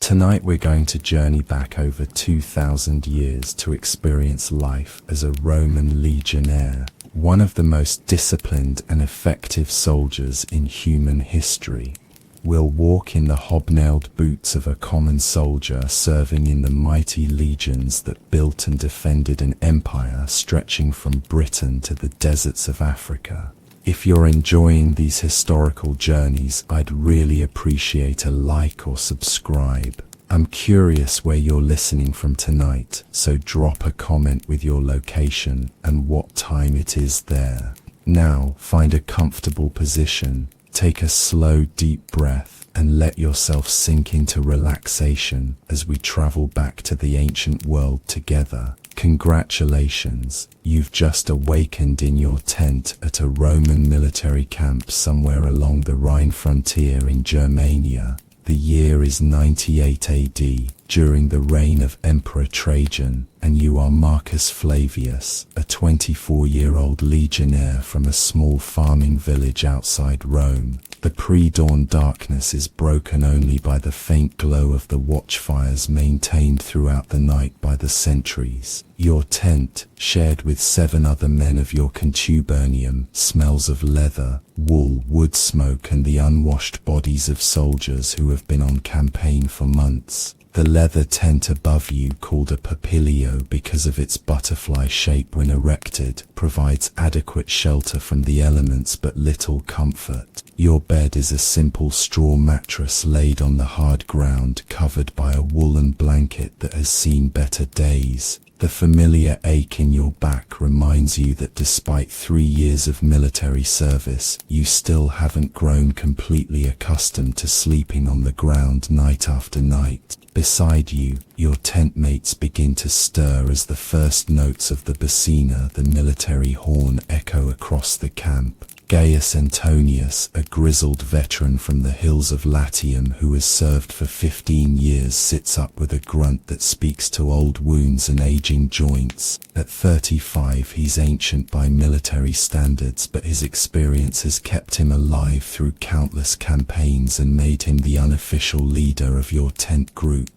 Tonight we're going to journey back over 2,000 years to experience life as a Roman legionnaire, one of the most disciplined and effective soldiers in human history. We'll walk in the hobnailed boots of a common soldier serving in the mighty legions that built and defended an empire stretching from Britain to the deserts of Africa. If you're enjoying these historical journeys, I'd really appreciate a like or subscribe. I'm curious where you're listening from tonight, so drop a comment with your location and what time it is there. Now, find a comfortable position, take a slow, deep breath, and let yourself sink into relaxation as we travel back to the ancient world together. Congratulations, you've just awakened in your tent at a Roman military camp somewhere along the Rhine frontier in Germania. The year is 98 AD, during the reign of Emperor Trajan, and you are Marcus Flavius, a 24-year-old legionnaire from a small farming village outside Rome. The pre-dawn darkness is broken only by the faint glow of the watchfires maintained throughout the night by the sentries. Your tent, shared with 7 other men of your contubernium, smells of leather, wool, wood smoke, and the unwashed bodies of soldiers who have been on campaign for months. The leather tent above you, called a papilio because of its butterfly shape when erected, provides adequate shelter from the elements but little comfort. Your bed is a simple straw mattress laid on the hard ground, covered by a woolen blanket that has seen better days. The familiar ache in your back reminds you that despite 3 years of military service, you still haven't grown completely accustomed to sleeping on the ground night after night. Beside you, your tent mates begin to stir as the first notes of the bucina, the military horn, echo across the camp. Gaius Antonius, a grizzled veteran from the hills of Latium who has served for 15 years, sits up with a grunt that speaks to old wounds and aging joints. At 35, he's ancient by military standards, but his experience has kept him alive through countless campaigns and made him the unofficial leader of your tent group.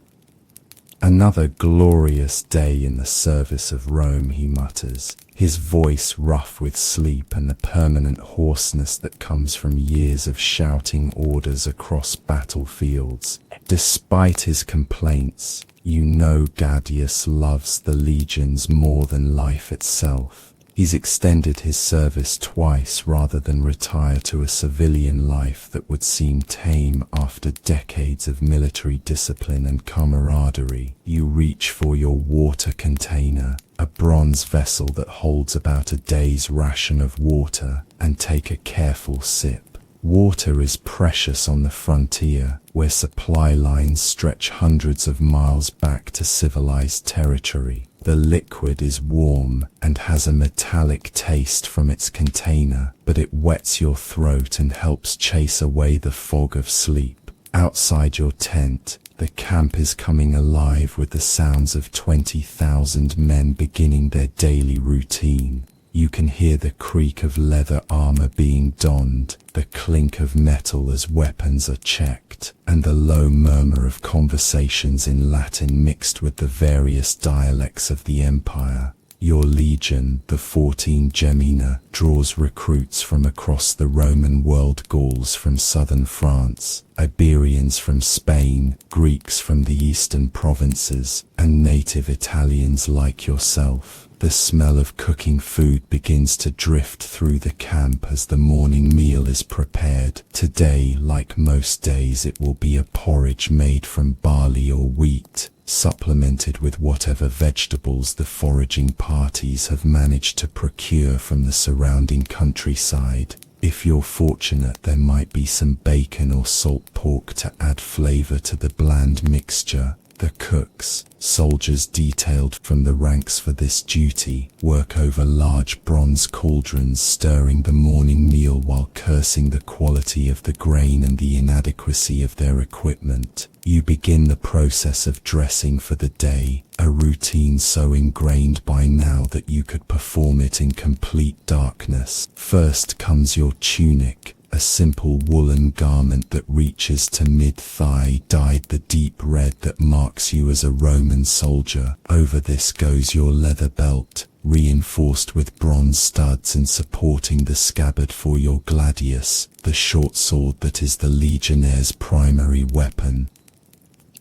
"Another glorious day in the service of Rome," he mutters, his voice rough with sleep and the permanent hoarseness that comes from years of shouting orders across battlefields. Despite his complaints, you know Gadius loves the legions more than life itself. He's extended his service twice rather than retire to a civilian life that would seem tame after decades of military discipline and camaraderie. You reach for your water container, a bronze vessel that holds about a day's ration of water, and take a careful sip. Water is precious on the frontier, where supply lines stretch hundreds of miles back to civilized territory. The liquid is warm and has a metallic taste from its container, but it wets your throat and helps chase away the fog of sleep. Outside your tent, the camp is coming alive with the sounds of 20,000 men beginning their daily routine. You can hear the creak of leather armor being donned, the clink of metal as weapons are checked, and the low murmur of conversations in Latin mixed with the various dialects of the empire. Your legion, the 14 Gemina, draws recruits from across the Roman world: Gauls from southern France, Iberians from Spain, Greeks from the eastern provinces, and native Italians like yourself. The smell of cooking food begins to drift through the camp as the morning meal is prepared. Today, like most days, it will be a porridge made from barley or wheat, supplemented with whatever vegetables the foraging parties have managed to procure from the surrounding countryside. If you're fortunate, there might be some bacon or salt pork to add flavor to the bland mixture. The cooks, soldiers detailed from the ranks for this duty, work over large bronze cauldrons, stirring the morning meal while cursing the quality of the grain and the inadequacy of their equipment. You begin the process of dressing for the day, a routine so ingrained by now that you could perform it in complete darkness. First comes your tunic, a simple woolen garment that reaches to mid-thigh, dyed the deep red that marks you as a Roman soldier. Over this goes your leather belt, reinforced with bronze studs and supporting the scabbard for your gladius, the short sword that is the legionnaire's primary weapon.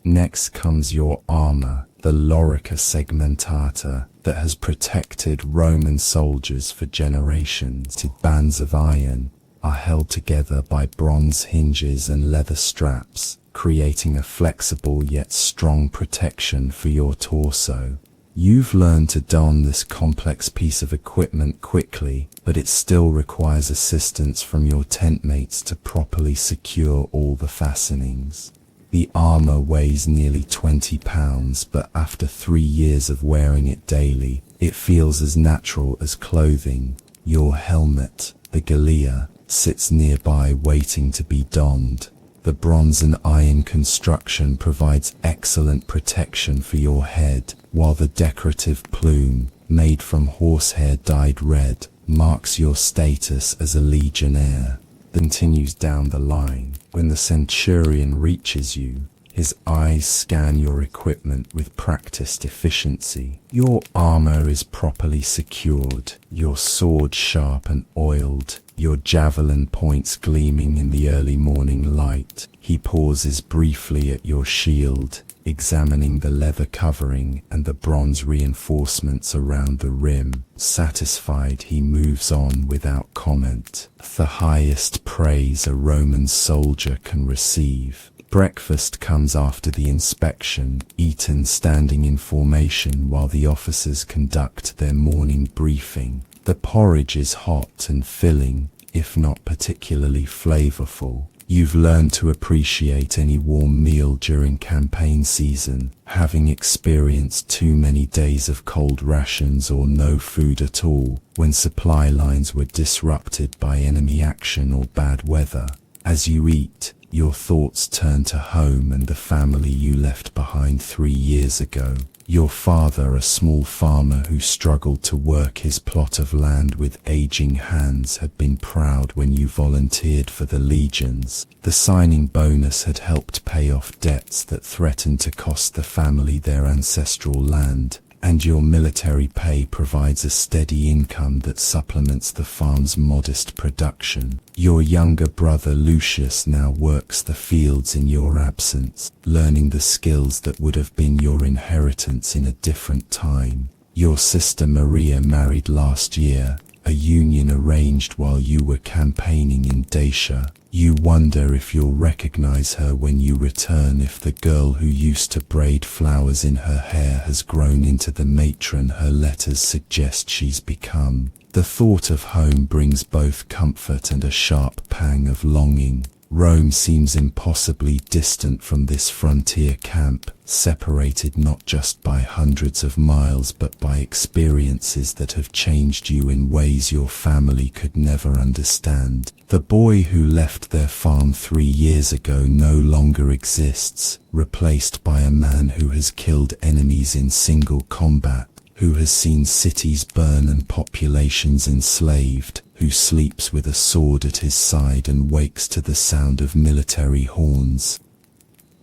Next comes your armor, the lorica segmentata, that has protected Roman soldiers for generations. Bands of iron are held together by bronze hinges and leather straps, creating a flexible yet strong protection for your torso. You've learned to don this complex piece of equipment quickly, but it still requires assistance from your tent mates to properly secure all the fastenings. The armor weighs nearly 20 pounds, but after 3 years of wearing it daily, it feels as natural as clothing. Your helmet, the galea, sits nearby waiting to be donned. The bronze and iron construction provides excellent protection for your head, while the decorative plume, made from horsehair dyed red, marks your status as a legionnaire. Continues down the line. When the centurion reaches you, his eyes scan your equipment with practiced efficiency. Your armor is properly secured, your sword sharp and oiled, your javelin points gleaming in the early morning light. He pauses briefly at your shield, examining the leather covering and the bronze reinforcements around the rim. Satisfied, he moves on without comment. The highest praise a Roman soldier can receive. Breakfast comes after the inspection, eaten standing in formation while the officers conduct their morning briefing. The porridge is hot and filling, if not particularly flavorful. You've learned to appreciate any warm meal during campaign season, having experienced too many days of cold rations or no food at all when supply lines were disrupted by enemy action or bad weather. As you eat, your thoughts turn to home and the family you left behind 3 years ago. Your father, a small farmer who struggled to work his plot of land with aging hands, had been proud when you volunteered for the legions. The signing bonus had helped pay off debts that threatened to cost the family their ancestral land, and your military pay provides a steady income that supplements the farm's modest production. Your younger brother Lucius now works the fields in your absence, learning the skills that would have been your inheritance in a different time. Your sister Maria married last year, a union arranged while you were campaigning in Dacia. You wonder if you'll recognize her when you return, if the girl who used to braid flowers in her hair has grown into the matron her letters suggest she's become. The thought of home brings both comfort and a sharp pang of longing. Rome seems impossibly distant from this frontier camp, separated not just by hundreds of miles but by experiences that have changed you in ways your family could never understand. The boy who left their farm 3 years ago no longer exists, replaced by a man who has killed enemies in single combat, who has seen cities burn and populations enslaved, who sleeps with a sword at his side and wakes to the sound of military horns.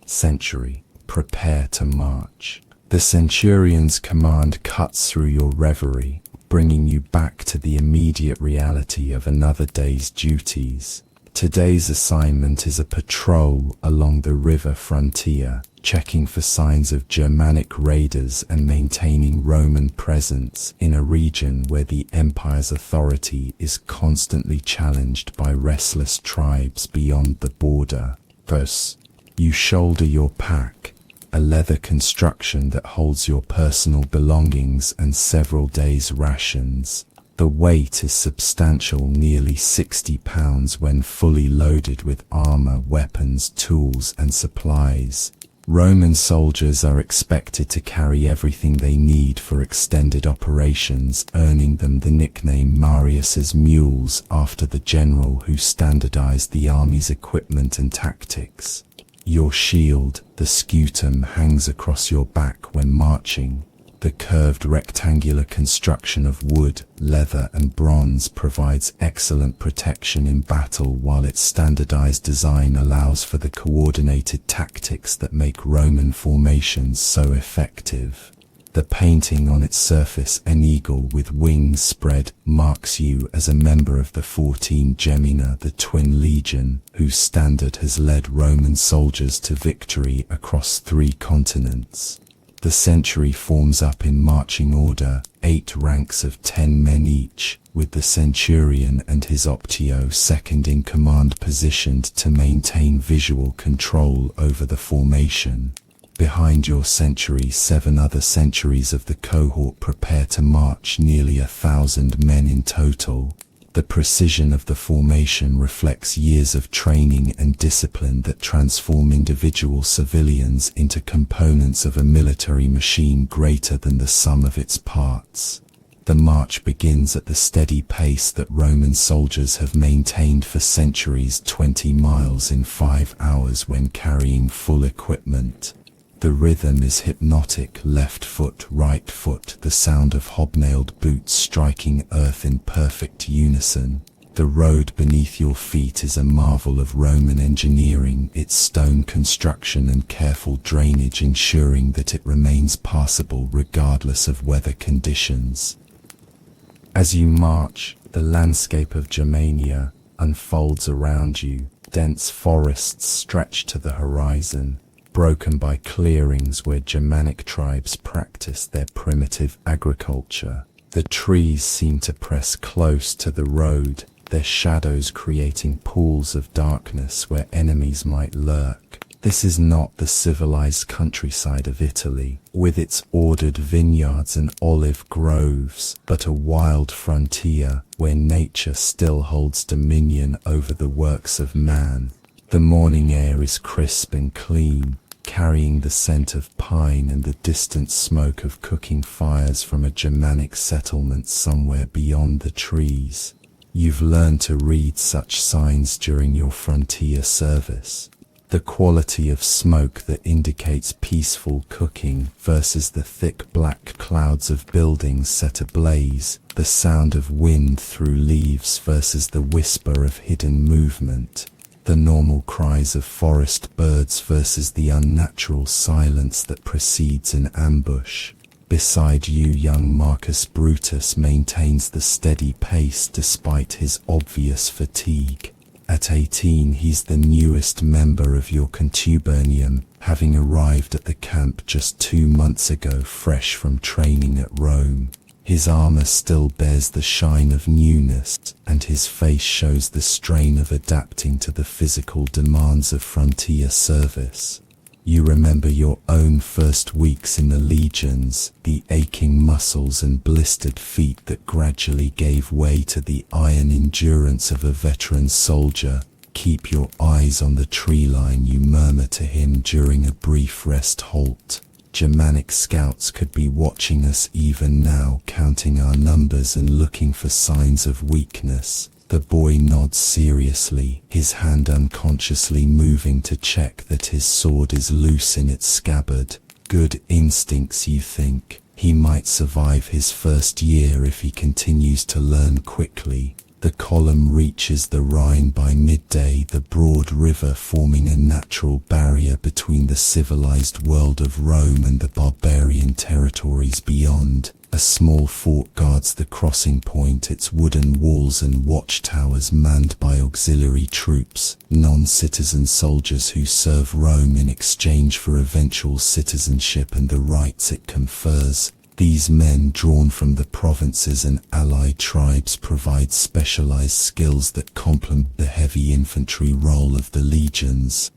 Century, prepare to march. The centurion's command cuts through your reverie, bringing you back to the immediate reality of another day's duties. Today's assignment is a patrol along the river frontier, checking for signs of Germanic raiders and maintaining Roman presence in a region where the empire's authority is constantly challenged by restless tribes beyond the border. Thus, you shoulder your pack, a leather construction that holds your personal belongings and several days' rations. The weight is substantial, nearly 60 pounds when fully loaded with armor, weapons, tools, and supplies. Roman soldiers are expected to carry everything they need for extended operations, earning them the nickname Marius's mules after the general who standardized the army's equipment and tactics. Your shield, the scutum, hangs across your back when marching, The curved rectangular construction of wood, leather and bronze provides excellent protection in battle, while its standardized design allows for the coordinated tactics that make Roman formations so effective. The painting on its surface, an eagle with wings spread, marks you as a member of the 14 Gemina, the twin legion, whose standard has led Roman soldiers to victory across 3 continents. The century forms up in marching order, 8 ranks of 10 men each, with the centurion and his optio second in command positioned to maintain visual control over the formation. Behind your century, 7 other centuries of the cohort prepare to march, nearly 1,000 men in total. The precision of the formation reflects years of training and discipline that transform individual civilians into components of a military machine greater than the sum of its parts. The march begins at the steady pace that Roman soldiers have maintained for centuries, 20 miles in 5 hours when carrying full equipment. The rhythm is hypnotic, left foot, right foot, the sound of hobnailed boots striking earth in perfect unison. The road beneath your feet is a marvel of Roman engineering, its stone construction and careful drainage ensuring that it remains passable regardless of weather conditions. As you march, the landscape of Germania unfolds around you. Dense forests stretch to the horizon, broken by clearings where Germanic tribes practiced their primitive agriculture. The trees seem to press close to the road, their shadows creating pools of darkness where enemies might lurk. This is not the civilized countryside of Italy, with its ordered vineyards and olive groves, but a wild frontier where nature still holds dominion over the works of man. The morning air is crisp and clean, carrying the scent of pine and the distant smoke of cooking fires from a Germanic settlement somewhere beyond the trees. You've learned to read such signs during your frontier service. The quality of smoke that indicates peaceful cooking versus the thick black clouds of buildings set ablaze, the sound of wind through leaves versus the whisper of hidden movement. The normal cries of forest birds versus the unnatural silence that precedes an ambush. Beside you, young Marcus Brutus maintains the steady pace despite his obvious fatigue. At 18, he's the newest member of your contubernium, having arrived at the camp just 2 months ago, fresh from training at Rome. His armor still bears the shine of newness, and his face shows the strain of adapting to the physical demands of frontier service. You remember your own first weeks in the legions, the aching muscles and blistered feet that gradually gave way to the iron endurance of a veteran soldier. Keep your eyes on the tree line, you murmur to him during a brief rest halt. Germanic scouts could be watching us even now, counting our numbers and looking for signs of weakness. The boy nods seriously, his hand unconsciously moving to check that his sword is loose in its scabbard. Good instincts, you think. He might survive his first year if he continues to learn quickly. The column reaches the Rhine by midday, the broad river forming a natural barrier between the civilized world of Rome and the barbarian territories beyond. A small fort guards the crossing point, its wooden walls and watchtowers manned by auxiliary troops, non-citizen soldiers who serve Rome in exchange for eventual citizenship and the rights it confers. These men, drawn from the provinces and allied tribes, provide specialized skills that complement the heavy infantry role of the legions.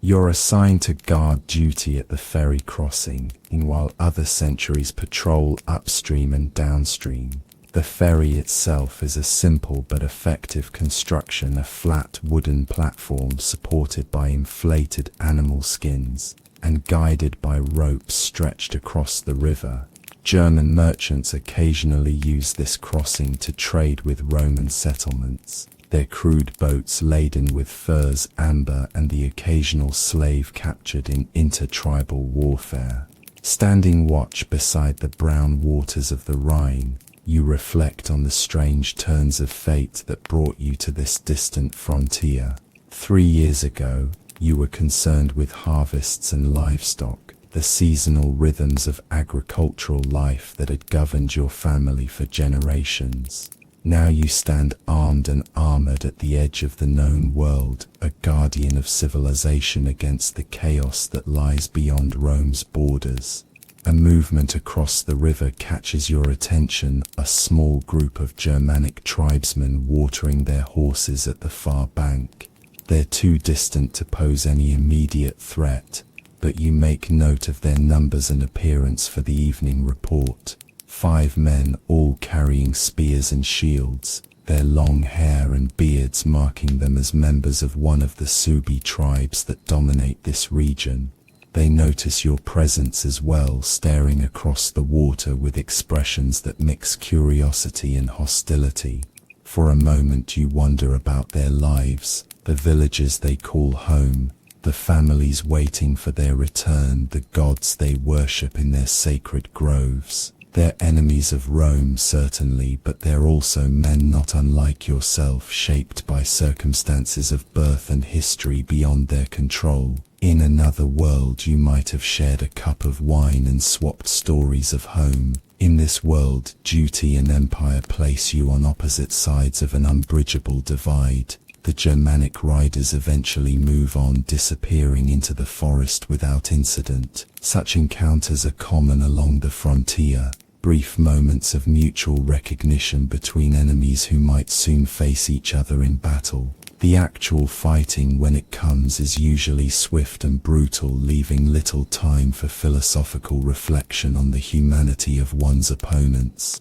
You're assigned to guard duty at the ferry crossing, while other centuries patrol upstream and downstream. The ferry itself is a simple but effective construction, a flat wooden platform supported by inflated animal skins and guided by ropes stretched across the river. German merchants occasionally use this crossing to trade with Roman settlements, their crude boats laden with furs, amber, and the occasional slave captured in intertribal warfare. Standing watch beside the brown waters of the Rhine, you reflect on the strange turns of fate that brought you to this distant frontier. 3 years ago, you were concerned with harvests and livestock, the seasonal rhythms of agricultural life that had governed your family for generations. Now you stand armed and armored at the edge of the known world, a guardian of civilization against the chaos that lies beyond Rome's borders. A movement across the river catches your attention, a small group of Germanic tribesmen watering their horses at the far bank. They're too distant to pose any immediate threat, but you make note of their numbers and appearance for the evening report. 5 men, all carrying spears and shields, their long hair and beards marking them as members of one of the Suebi tribes that dominate this region. They notice your presence as well, staring across the water with expressions that mix curiosity and hostility. For a moment you wonder about their lives, the villages they call home, the families waiting for their return, the gods they worship in their sacred groves. They're enemies of Rome, certainly, but they're also men not unlike yourself, shaped by circumstances of birth and history beyond their control. In another world you might have shared a cup of wine and swapped stories of home. In this world, duty and empire place you on opposite sides of an unbridgeable divide. The Germanic riders eventually move on, disappearing into the forest without incident. Such encounters are common along the frontier, brief moments of mutual recognition between enemies who might soon face each other in battle. The actual fighting, when it comes, is usually swift and brutal, leaving little time for philosophical reflection on the humanity of one's opponents.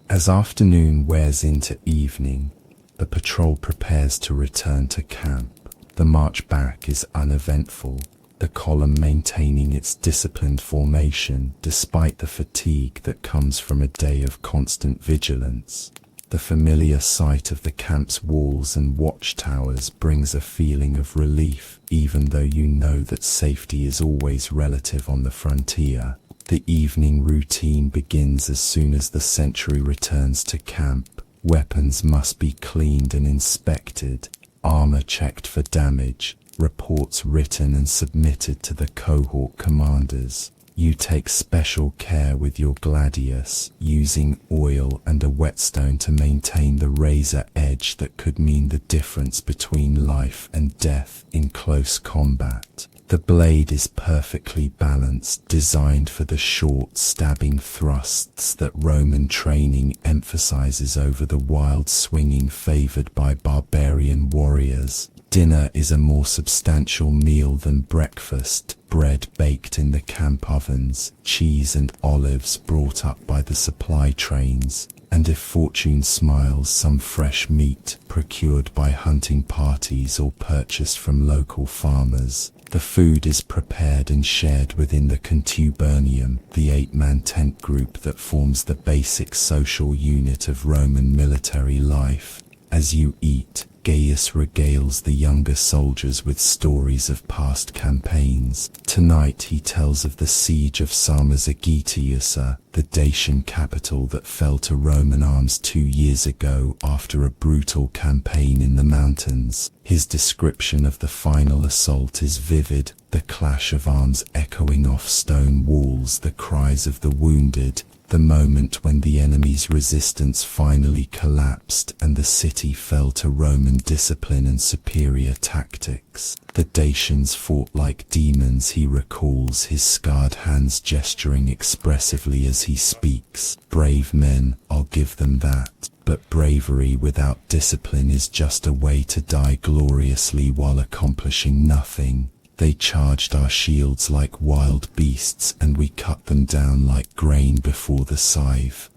As afternoon wears into evening, the patrol prepares to return to camp. The march back is uneventful, the column maintaining its disciplined formation despite the fatigue that comes from a day of constant vigilance. The familiar sight of the camp's walls and watchtowers brings a feeling of relief, even though you know that safety is always relative on the frontier. The evening routine begins as soon as the sentry returns to camp. Weapons must be cleaned and inspected, armor checked for damage, reports written and submitted to the cohort commanders. You take special care with your gladius, using oil and a whetstone to maintain the razor edge that could mean the difference between life and death in close combat. The blade is perfectly balanced, designed for the short, stabbing thrusts that Roman training emphasizes over the wild swinging favored by barbarian warriors. Dinner is a more substantial meal than breakfast. Bread baked in the camp ovens, cheese and olives brought up by the supply trains, and if fortune smiles, some fresh meat procured by hunting parties or purchased from local farmers. The food is prepared and shared within the contubernium, the 8-man tent group that forms the basic social unit of Roman military life. As you eat, Gaius regales the younger soldiers with stories of past campaigns. Tonight he tells of the siege of Samosagetiusa, the Dacian capital that fell to Roman arms 2 years ago after a brutal campaign in the mountains. His description of the final assault is vivid, the clash of arms echoing off stone walls, the cries of the wounded, the moment when the enemy's resistance finally collapsed and the city fell to Roman discipline and superior tactics. The Dacians fought like demons, he recalls, his scarred hands gesturing expressively as he speaks. Brave men, I'll give them that. But bravery without discipline is just a way to die gloriously while accomplishing nothing. They charged our shields like wild beasts, and we cut them down like grain before the scythe.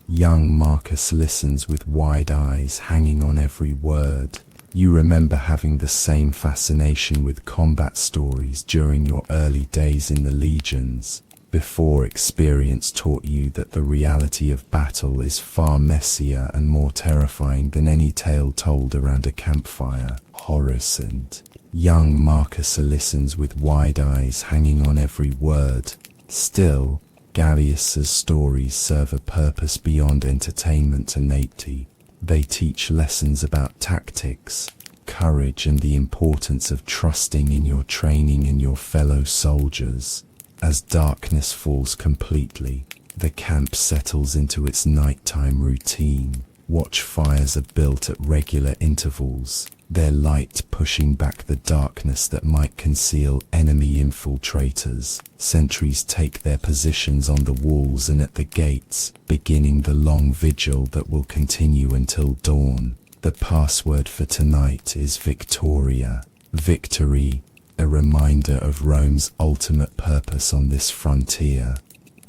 Young Marcus listens with wide eyes, hanging on every word. You remember having the same fascination with combat stories during your early days in the legions, before experience taught you that the reality of battle is far messier and more terrifying than any tale told around a campfire. Horus and Young Marcus listens with wide eyes, hanging on every word. Still, Gallius's stories serve a purpose beyond entertainment and naivety. They teach lessons about tactics, courage, and the importance of trusting in your training and your fellow soldiers. As darkness falls completely, the camp settles into its nighttime routine. Watchfires are built at regular intervals, their light pushing back the darkness that might conceal enemy infiltrators. Sentries take their positions on the walls and at the gates, beginning the long vigil that will continue until dawn. The password for tonight is Victoria. Victory, a reminder of Rome's ultimate purpose on this frontier.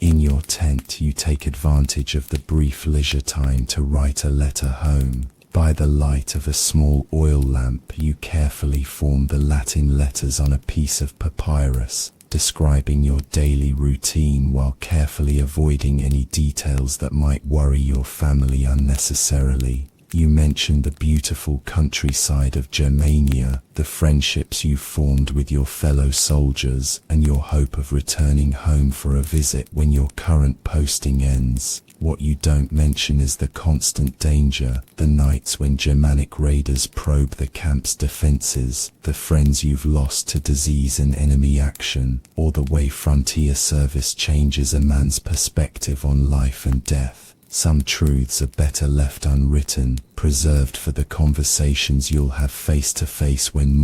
In your tent, you take advantage of the brief leisure time to write a letter home. By the light of a small oil lamp, you carefully form the Latin letters on a piece of papyrus, describing your daily routine while carefully avoiding any details that might worry your family unnecessarily. You mention the beautiful countryside of Germania, the friendships you've formed with your fellow soldiers, and your hope of returning home for a visit when your current posting ends. What you don't mention is the constant danger, the nights when Germanic raiders probe the camp's defenses, the friends you've lost to disease and enemy action, or the way frontier service changes a man's perspective on life and death. Some truths are better left unwritten, preserved for the conversations you'll have face to face when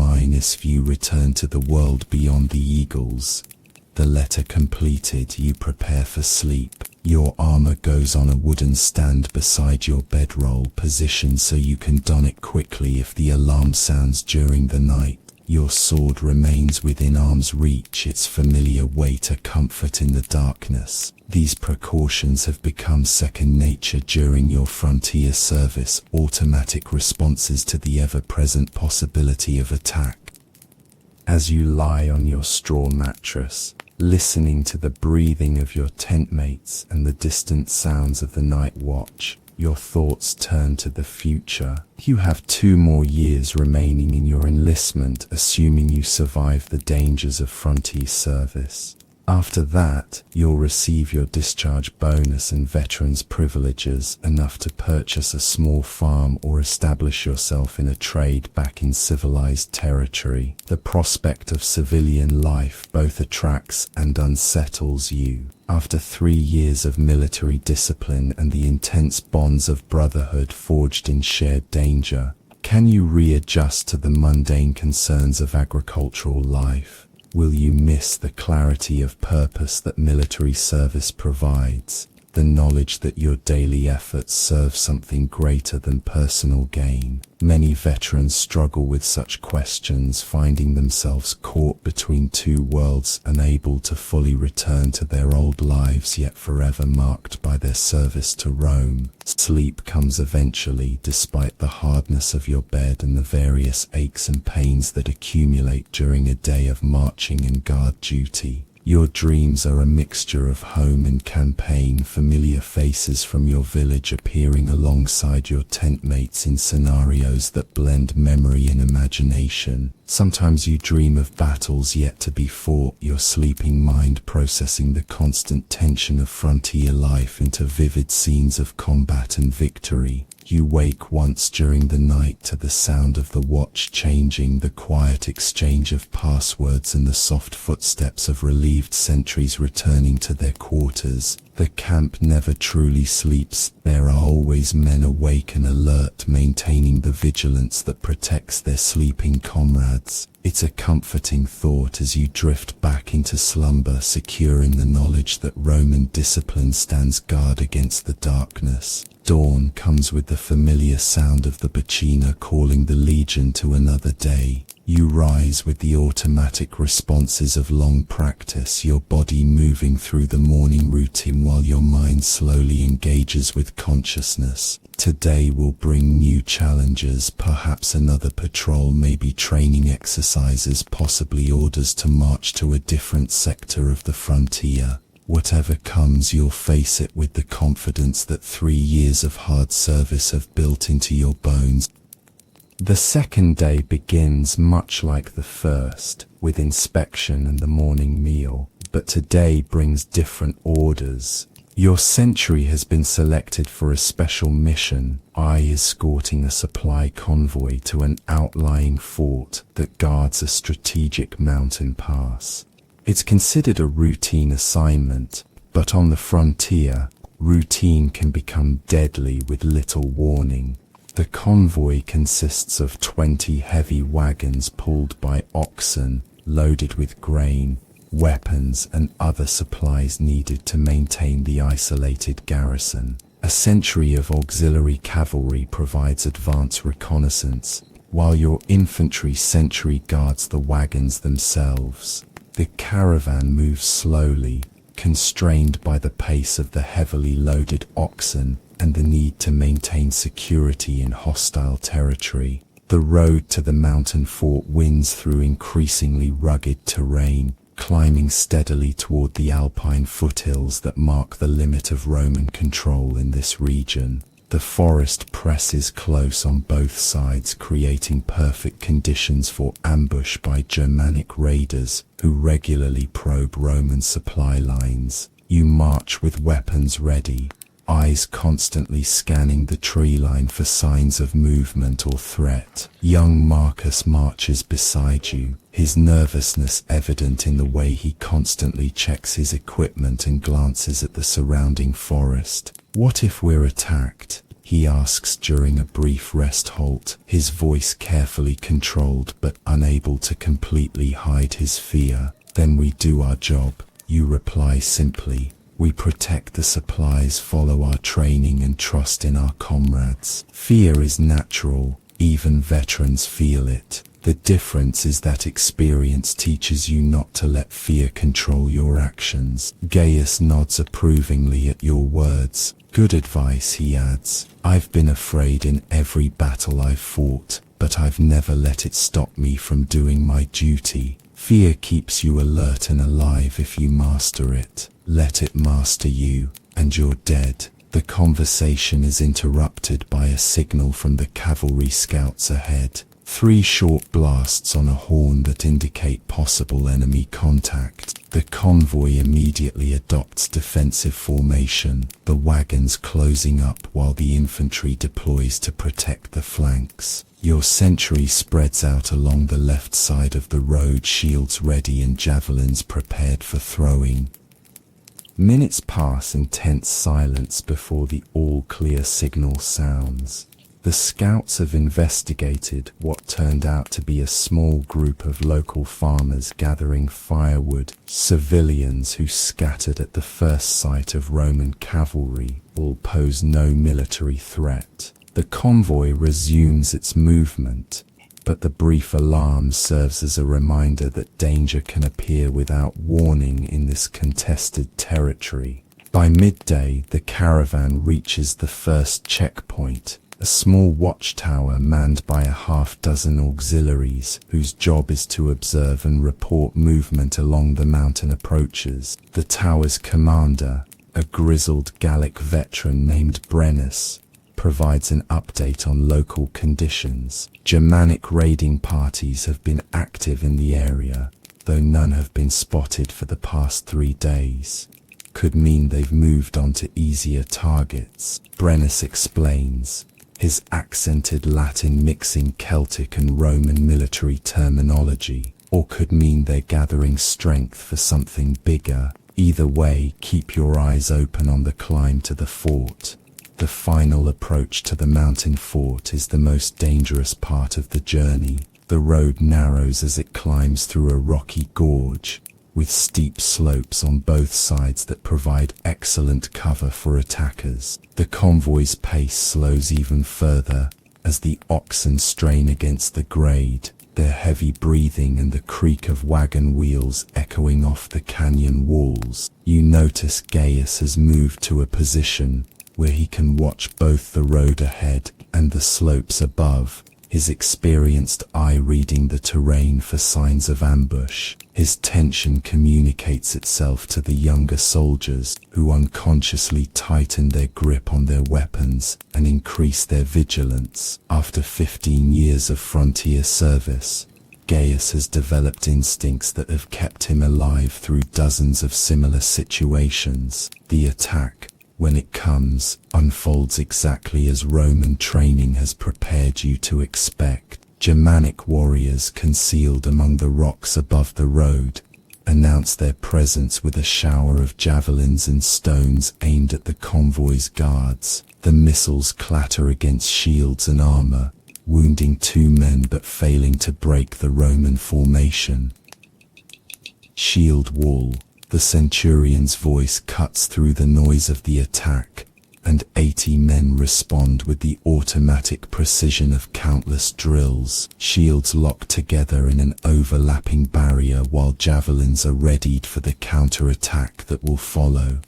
you return to the world beyond the eagles. The letter completed, you prepare for sleep. Your armor goes on a wooden stand beside your bedroll, positioned so you can don it quickly if the alarm sounds during the night. Your sword remains within arm's reach, its familiar weight a comfort in the darkness. These precautions have become second nature during your frontier service, automatic responses to the ever-present possibility of attack. As you lie on your straw mattress, listening to the breathing of your tent mates and the distant sounds of the night watch, your thoughts turn to the future. You have 2 more years remaining in your enlistment, assuming you survive the dangers of frontier service. After that, you'll receive your discharge bonus and veterans privileges, enough to purchase a small farm or establish yourself in a trade back in civilized territory. The prospect of civilian life both attracts and unsettles you. After 3 years of military discipline and the intense bonds of brotherhood forged in shared danger, can you readjust to the mundane concerns of agricultural life? Will you miss the clarity of purpose that military service provides, the knowledge that your daily efforts serve something greater than personal gain? Many veterans struggle with such questions, finding themselves caught between 2 worlds, unable to fully return to their old lives, yet forever marked by their service to Rome. Sleep comes eventually, despite the hardness of your bed and the various aches and pains that accumulate during a day of marching and guard duty. Your dreams are a mixture of home and campaign, familiar faces from your village appearing alongside your tent mates in scenarios that blend memory and imagination. Sometimes you dream of battles yet to be fought, your sleeping mind processing the constant tension of frontier life into vivid scenes of combat and victory. You wake once during the night to the sound of the watch changing, the quiet exchange of passwords, and the soft footsteps of relieved sentries returning to their quarters. The camp never truly sleeps. There are always men awake and alert, maintaining the vigilance that protects their sleeping comrades. It's a comforting thought as you drift back into slumber, secure in the knowledge that Roman discipline stands guard against the darkness. Dawn comes with the familiar sound of the bacchina calling the legion to another day. You rise with the automatic responses of long practice, your body moving through the morning routine while your mind slowly engages with consciousness. Today will bring new challenges, perhaps another patrol, maybe training exercises, possibly orders to march to a different sector of the frontier. Whatever comes, you'll face it with the confidence that 3 years of hard service have built into your bones. The second day begins much like the first, with inspection and the morning meal. but today brings different orders. Your sentry has been selected for a special mission, escorting a supply convoy to an outlying fort that guards a strategic mountain pass. It's considered a routine assignment, but on the frontier, routine can become deadly with little warning. The convoy consists of 20 heavy wagons pulled by oxen, loaded with grain, weapons and other supplies needed to maintain the isolated garrison. A century of auxiliary cavalry provides advance reconnaissance, while your infantry sentry guards the wagons themselves. The caravan moves slowly, constrained by the pace of the heavily loaded oxen and the need to maintain security in hostile territory. The road to the mountain fort winds through increasingly rugged terrain, climbing steadily toward the alpine foothills that mark the limit of Roman control in this region. The forest presses close on both sides, creating perfect conditions for ambush by Germanic raiders who regularly probe Roman supply lines. You march with weapons ready, eyes constantly scanning the tree line for signs of movement or threat. Young Marcus marches beside you, his nervousness evident in the way he constantly checks his equipment and glances at the surrounding forest. "What if we're attacked?" he asks during a brief rest halt, his voice carefully controlled but unable to completely hide his fear. "Then we do our job," you reply simply. "We protect the supplies, follow our training and trust in our comrades." Fear is natural, even veterans feel it. The difference is that experience teaches you not to let fear control your actions. Gaius nods approvingly at your words. "Good advice," he adds. "I've been afraid in every battle I've fought, but I've never let it stop me from doing my duty." Fear keeps you alert and alive if you master it. Let it master you, and you're dead. The conversation is interrupted by a signal from the cavalry scouts ahead. 3 short blasts on a horn that indicate possible enemy contact. The convoy immediately adopts defensive formation, the wagons closing up while the infantry deploys to protect the flanks. Your sentry spreads out along the left side of the road, shields ready and javelins prepared for throwing. Minutes pass in tense silence before the all-clear signal sounds. The scouts have investigated what turned out to be a small group of local farmers gathering firewood. Civilians who scattered at the first sight of Roman cavalry will pose no military threat. The convoy resumes its movement, but the brief alarm serves as a reminder that danger can appear without warning in this contested territory. By midday, the caravan reaches the first checkpoint, a small watchtower manned by a half-dozen auxiliaries whose job is to observe and report movement along the mountain approaches. The tower's commander, a grizzled Gallic veteran named Brennus, provides an update on local conditions. Germanic raiding parties have been active in the area, though none have been spotted for the past 3 days. Could mean they've moved on to easier targets, Brennus explains, his accented Latin mixing Celtic and Roman military terminology, or could mean they're gathering strength for something bigger. Either way, keep your eyes open on the climb to the fort. The final approach to the mountain fort is the most dangerous part of the journey. The road narrows as it climbs through a rocky gorge, with steep slopes on both sides that provide excellent cover for attackers. The convoy's pace slows even further as the oxen strain against the grade, their heavy breathing and the creak of wagon wheels echoing off the canyon walls. You notice Gaius has moved to a position where he can watch both the road ahead and the slopes above, his experienced eye reading the terrain for signs of ambush. His tension communicates itself to the younger soldiers, who unconsciously tighten their grip on their weapons and increase their vigilance. After 15 years of frontier service, Gaius has developed instincts that have kept him alive through dozens of similar situations. The attack, when it comes, unfolds exactly as Roman training has prepared you to expect. Germanic warriors concealed among the rocks above the road announce their presence with a shower of javelins and stones aimed at the convoy's guards. The missiles clatter against shields and armor, wounding 2 men but failing to break the Roman formation. Shield wall. The centurion's voice cuts through the noise of the attack, and 80 men respond with the automatic precision of countless drills. Shields lock together in an overlapping barrier while javelins are readied for the counterattack that will follow.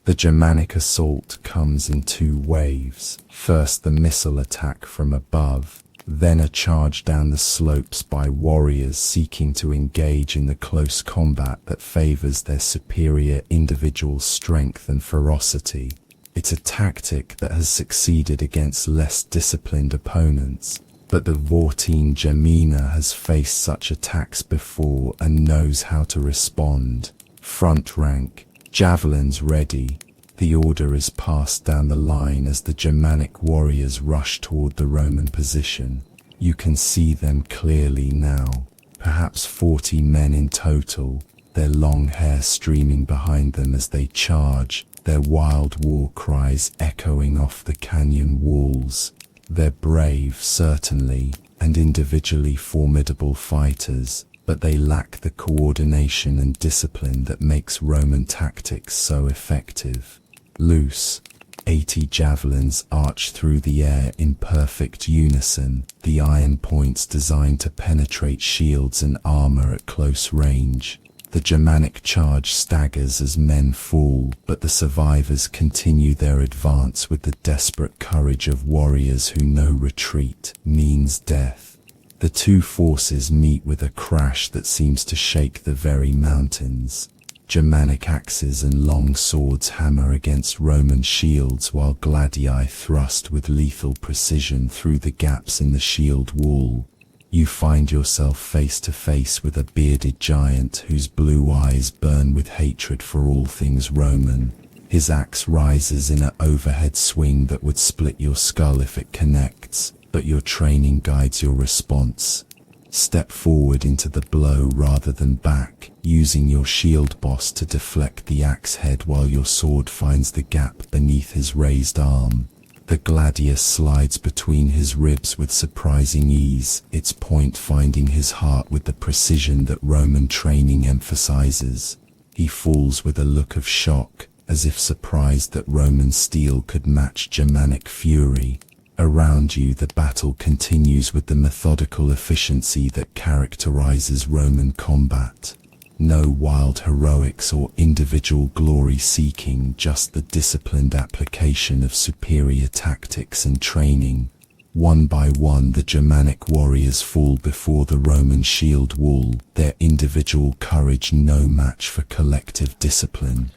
The Germanic assault comes in 2 waves. First the missile attack from above, then a charge down the slopes by warriors seeking to engage in the close combat that favors their superior individual strength and ferocity. It's a tactic that has succeeded against less disciplined opponents, but the Vortine Gemina has faced such attacks before and knows how to respond. Front rank, javelins ready. The order is passed down the line as the Germanic warriors rush toward the Roman position. You can see them clearly now, perhaps 40 men in total, their long hair streaming behind them as they charge, their wild war cries echoing off the canyon walls. They're brave, certainly, and individually formidable fighters, but they lack the coordination and discipline that makes Roman tactics so effective. Loose, 80 javelins arch through the air in perfect unison, the iron points designed to penetrate shields and armor at close range. The Germanic charge staggers as men fall, but the survivors continue their advance with the desperate courage of warriors who know retreat means death. The 2 forces meet with a crash that seems to shake the very mountains. Germanic axes and long swords hammer against Roman shields while gladii thrust with lethal precision through the gaps in the shield wall. You find yourself face to face with a bearded giant whose blue eyes burn with hatred for all things Roman. His axe rises in an overhead swing that would split your skull if it connects, but your training guides your response. Step forward into the blow rather than back, using your shield boss to deflect the axe head while your sword finds the gap beneath his raised arm. The gladius slides between his ribs with surprising ease, its point finding his heart with the precision that Roman training emphasizes. He falls with a look of shock, as if surprised that Roman steel could match Germanic fury. Around you, the battle continues with the methodical efficiency that characterizes Roman combat. No wild heroics or individual glory seeking, just the disciplined application of superior tactics and training. One by one, the Germanic warriors fall before the Roman shield wall, their individual courage no match for collective discipline.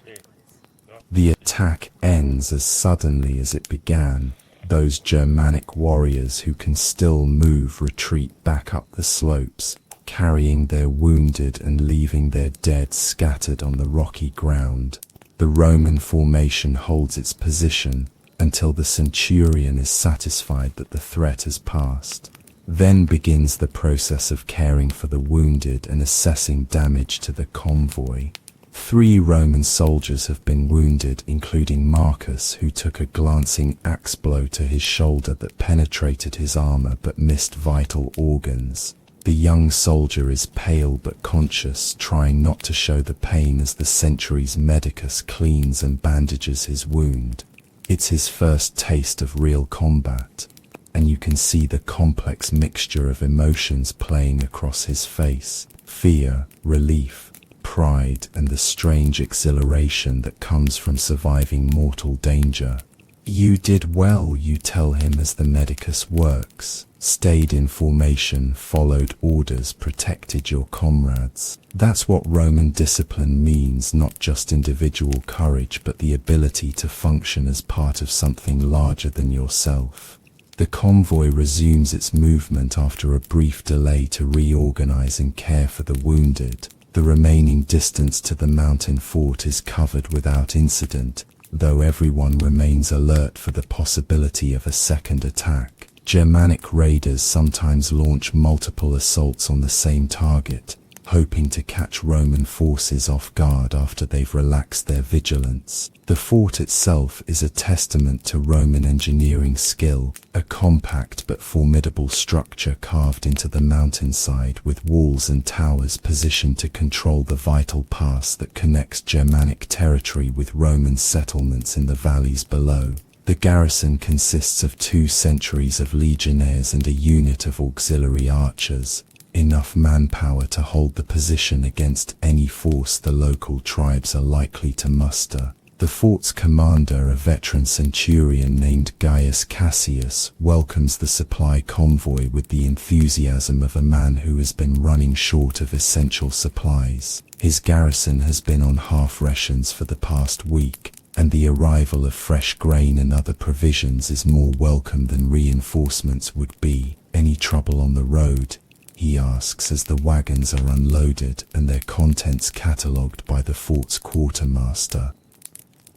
The attack ends as suddenly as it began. Those Germanic warriors who can still move retreat back up the slopes, carrying their wounded and leaving their dead scattered on the rocky ground. The Roman formation holds its position until the centurion is satisfied that the threat has passed. Then begins the process of caring for the wounded and assessing damage to the convoy. 3 Roman soldiers have been wounded, including Marcus, who took a glancing axe blow to his shoulder that penetrated his armor but missed vital organs. The young soldier is pale but conscious, trying not to show the pain as the century's medicus cleans and bandages his wound. It's his first taste of real combat, and you can see the complex mixture of emotions playing across his face: fear, relief, pride, and the strange exhilaration that comes from surviving mortal danger. You did well, you tell him as the medicus works. Stayed in formation, followed orders, protected your comrades. That's what Roman discipline means, not just individual courage, but the ability to function as part of something larger than yourself. The convoy resumes its movement after a brief delay to reorganize and care for the wounded. The remaining distance to the mountain fort is covered without incident, though everyone remains alert for the possibility of a second attack. Germanic raiders sometimes launch multiple assaults on the same target, hoping to catch Roman forces off guard after they've relaxed their vigilance. The fort itself is a testament to Roman engineering skill, a compact but formidable structure carved into the mountainside with walls and towers positioned to control the vital pass that connects Germanic territory with Roman settlements in the valleys below. The garrison consists of 2 centuries of legionnaires and a unit of auxiliary archers, enough manpower to hold the position against any force the local tribes are likely to muster. The fort's commander, a veteran centurion named Gaius Cassius, welcomes the supply convoy with the enthusiasm of a man who has been running short of essential supplies. His garrison has been on half rations for the past week, and the arrival of fresh grain and other provisions is more welcome than reinforcements would be. "Any trouble on the road?" he asks as the wagons are unloaded and their contents catalogued by the fort's quartermaster.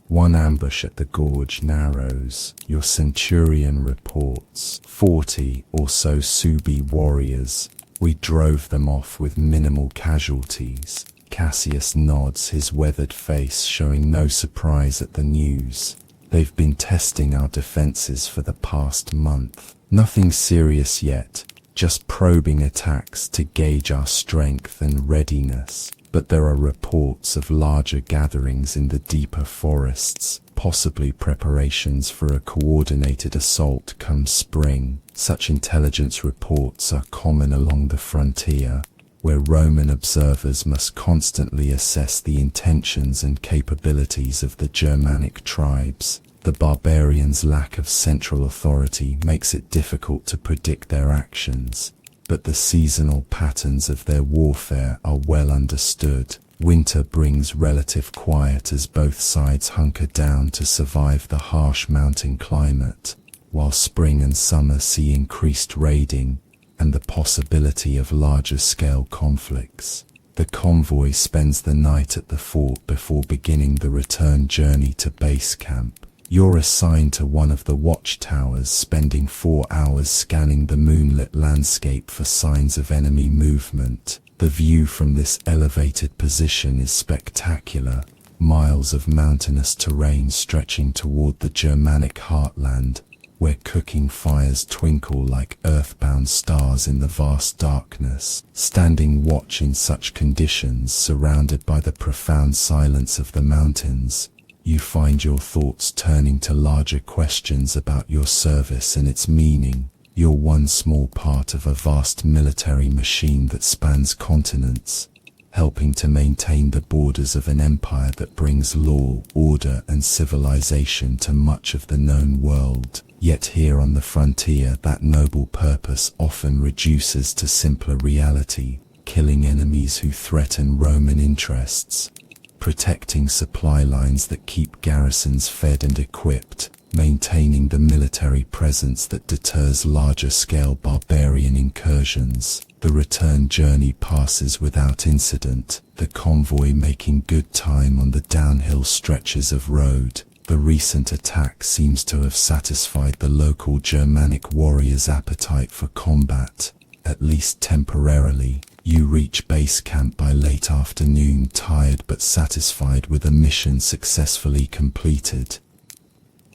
"One ambush at the gorge narrows," your centurion reports. 40 or so Suebi warriors. "We drove them off with minimal casualties." Cassius nods, his weathered face showing no surprise at the news. "They've been testing our defenses for the past month. Nothing serious yet, just probing attacks to gauge our strength and readiness. But there are reports of larger gatherings in the deeper forests, possibly preparations for a coordinated assault come spring." Such intelligence reports are common along the frontier, where Roman observers must constantly assess the intentions and capabilities of the Germanic tribes. The barbarians' lack of central authority makes it difficult to predict their actions, but the seasonal patterns of their warfare are well understood. Winter brings relative quiet as both sides hunker down to survive the harsh mountain climate, while spring and summer see increased raiding and the possibility of larger-scale conflicts. The convoy spends the night at the fort before beginning the return journey to base camp. You're assigned to one of the watchtowers, spending 4 hours scanning the moonlit landscape for signs of enemy movement. The view from this elevated position is spectacular, miles of mountainous terrain stretching toward the Germanic heartland, where cooking fires twinkle like earthbound stars in the vast darkness. Standing watch in such conditions, surrounded by the profound silence of the mountains, you find your thoughts turning to larger questions about your service and its meaning. You're one small part of a vast military machine that spans continents, helping to maintain the borders of an empire that brings law, order, and civilization to much of the known world. Yet here on the frontier, that noble purpose often reduces to simpler reality: killing enemies who threaten Roman interests, protecting supply lines that keep garrisons fed and equipped, maintaining the military presence that deters larger-scale barbarian incursions. The return journey passes without incident, the convoy making good time on the downhill stretches of road. The recent attack seems to have satisfied the local Germanic warriors' appetite for combat, at least temporarily. You reach base camp by late afternoon, tired but satisfied with a mission successfully completed.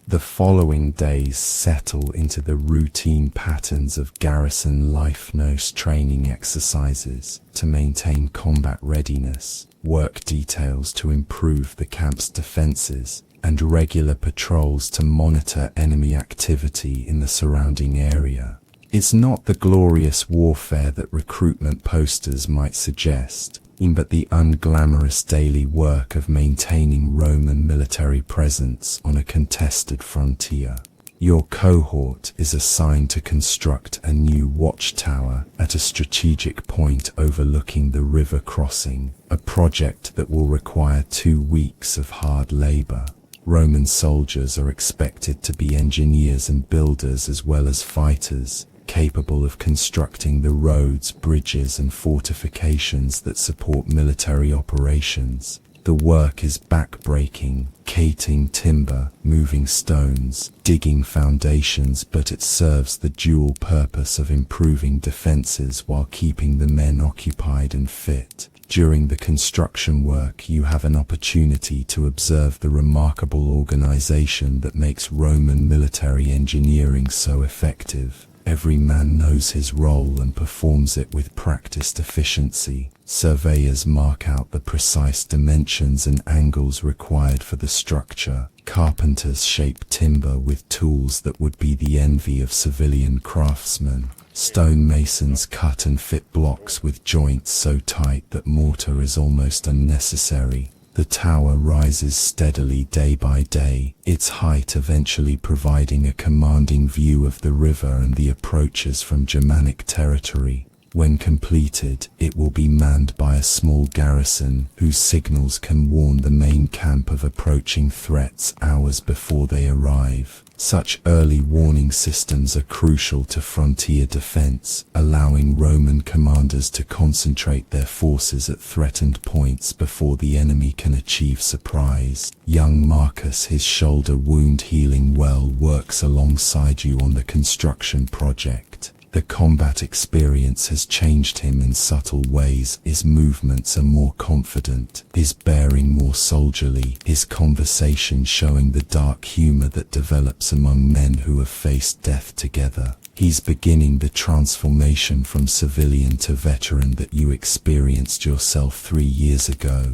The following days settle into the routine patterns of garrison life: nose training exercises to maintain combat readiness, work details to improve the camp's defenses, and regular patrols to monitor enemy activity in the surrounding area. It's not the glorious warfare that recruitment posters might suggest, but the unglamorous daily work of maintaining Roman military presence on a contested frontier. Your cohort is assigned to construct a new watchtower at a strategic point overlooking the river crossing, a project that will require 2 weeks of hard labor. Roman soldiers are expected to be engineers and builders as well as fighters, capable of constructing the roads, bridges, and fortifications that support military operations. The work is back-breaking, cating timber, moving stones, digging foundations, but it serves the dual purpose of improving defenses while keeping the men occupied and fit. During the construction work, you have an opportunity to observe the remarkable organization that makes Roman military engineering so effective. Every man knows his role and performs it with practiced efficiency. Surveyors mark out the precise dimensions and angles required for the structure. Carpenters shape timber with tools that would be the envy of civilian craftsmen. Stonemasons cut and fit blocks with joints so tight that mortar is almost unnecessary. The tower rises steadily day by day, its height eventually providing a commanding view of the river and the approaches from Germanic territory. When completed, it will be manned by a small garrison whose signals can warn the main camp of approaching threats hours before they arrive. Such early warning systems are crucial to frontier defense, allowing Roman commanders to concentrate their forces at threatened points before the enemy can achieve surprise. Young Marcus, his shoulder wound healing well, works alongside you on the construction project. The combat experience has changed him in subtle ways. His movements are more confident, his bearing more soldierly, his conversation showing the dark humor that develops among men who have faced death together. He's beginning the transformation from civilian to veteran that you experienced yourself 3 years ago.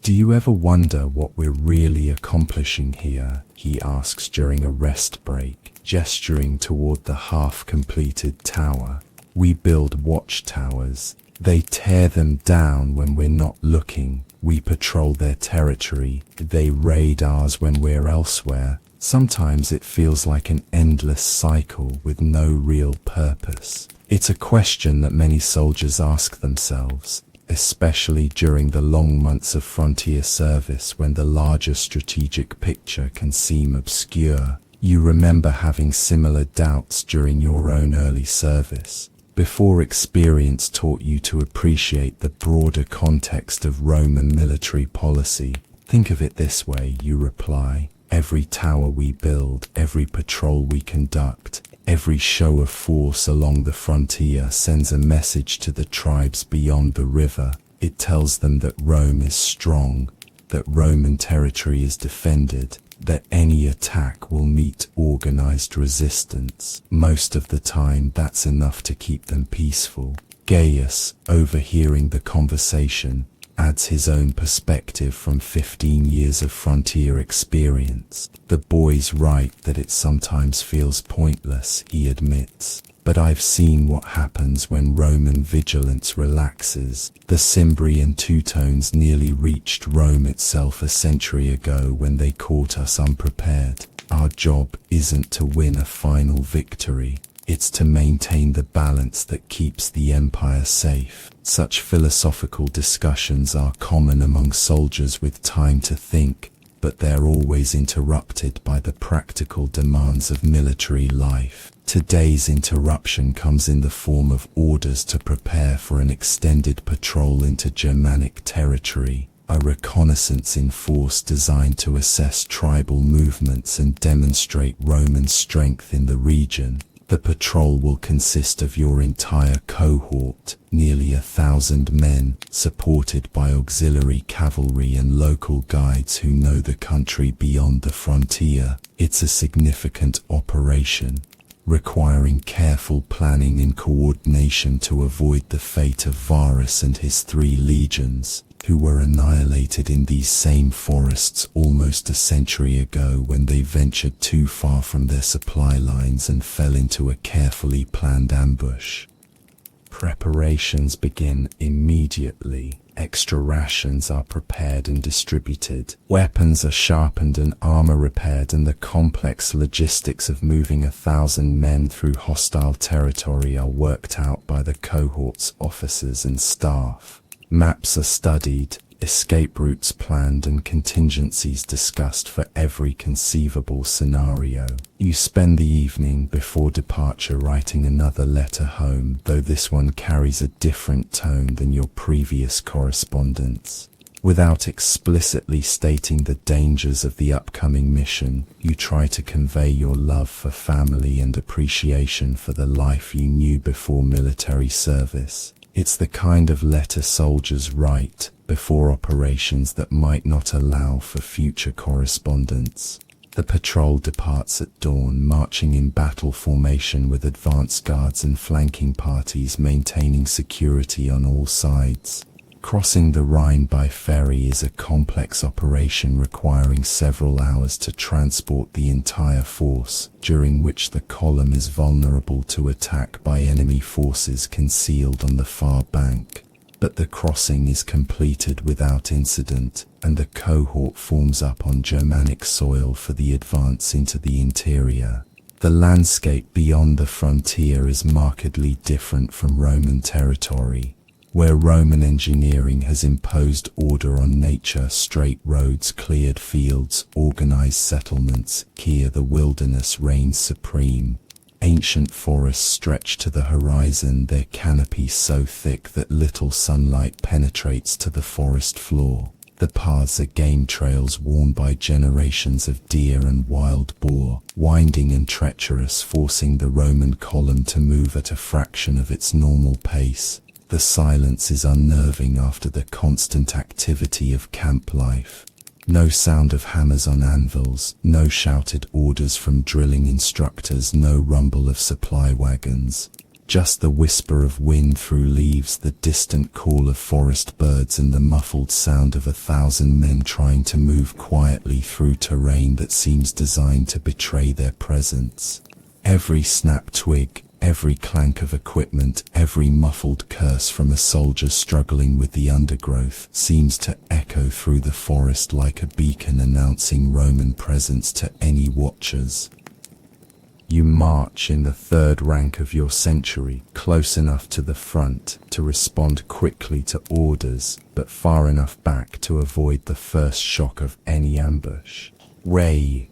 "Do you ever wonder what we're really accomplishing here?" he asks during a rest break, gesturing toward the half-completed tower. "We build watchtowers. They tear them down when we're not looking. We patrol their territory. They raid ours when we're elsewhere. Sometimes it feels like an endless cycle with no real purpose." It's a question that many soldiers ask themselves, especially during the long months of frontier service when the larger strategic picture can seem obscure. You remember having similar doubts during your own early service, before experience taught you to appreciate the broader context of Roman military policy. "Think of it this way," you reply. "Every tower we build, every patrol we conduct, every show of force along the frontier sends a message to the tribes beyond the river. It tells them that Rome is strong, that Roman territory is defended, that any attack will meet organized resistance. Most of the time, that's enough to keep them peaceful." Gaius, overhearing the conversation, adds his own perspective from 15 years of frontier experience. "The boy's right that it sometimes feels pointless," he admits. "But I've seen what happens when Roman vigilance relaxes. The Cimbri and Teutones nearly reached Rome itself a century ago when they caught us unprepared. Our job isn't to win a final victory. It's to maintain the balance that keeps the empire safe." Such philosophical discussions are common among soldiers with time to think, but they're always interrupted by the practical demands of military life. Today's interruption comes in the form of orders to prepare for an extended patrol into Germanic territory, a reconnaissance in force designed to assess tribal movements and demonstrate Roman strength in the region. The patrol will consist of your entire cohort, nearly 1,000 men, supported by auxiliary cavalry and local guides who know the country beyond the frontier. It's a significant operation, requiring careful planning and coordination to avoid the fate of Varus and his 3 legions, who were annihilated in these same forests almost a century ago when they ventured too far from their supply lines and fell into a carefully planned ambush. Preparations begin immediately. Extra rations are prepared and distributed. Weapons are sharpened and armor repaired, and the complex logistics of moving 1,000 men through hostile territory are worked out by the cohort's officers and staff. Maps are studied, escape routes planned and contingencies discussed for every conceivable scenario. You spend the evening before departure writing another letter home, though this one carries a different tone than your previous correspondence. Without explicitly stating the dangers of the upcoming mission, you try to convey your love for family and appreciation for the life you knew before military service. It's the kind of letter soldiers write before operations that might not allow for future correspondence. The patrol departs at dawn, marching in battle formation with advance guards and flanking parties maintaining security on all sides. Crossing the Rhine by ferry is a complex operation requiring several hours to transport the entire force, during which the column is vulnerable to attack by enemy forces concealed on the far bank. But the crossing is completed without incident, and the cohort forms up on Germanic soil for the advance into the interior. The landscape beyond the frontier is markedly different from Roman territory. Where Roman engineering has imposed order on nature, straight roads, cleared fields, organized settlements, here the wilderness reigns supreme. Ancient forests stretch to the horizon, their canopy so thick that little sunlight penetrates to the forest floor. The paths are game trails worn by generations of deer and wild boar, winding and treacherous, forcing the Roman column to move at a fraction of its normal pace. The silence is unnerving after the constant activity of camp life. No sound of hammers on anvils, no shouted orders from drilling instructors, no rumble of supply wagons. Just the whisper of wind through leaves, the distant call of forest birds, and the muffled sound of 1,000 men trying to move quietly through terrain that seems designed to betray their presence. Every snapped twig, every clank of equipment, every muffled curse from a soldier struggling with the undergrowth seems to echo through the forest like a beacon announcing Roman presence to any watchers. You march in the third rank of your century, close enough to the front to respond quickly to orders, but far enough back to avoid the first shock of any ambush. Ray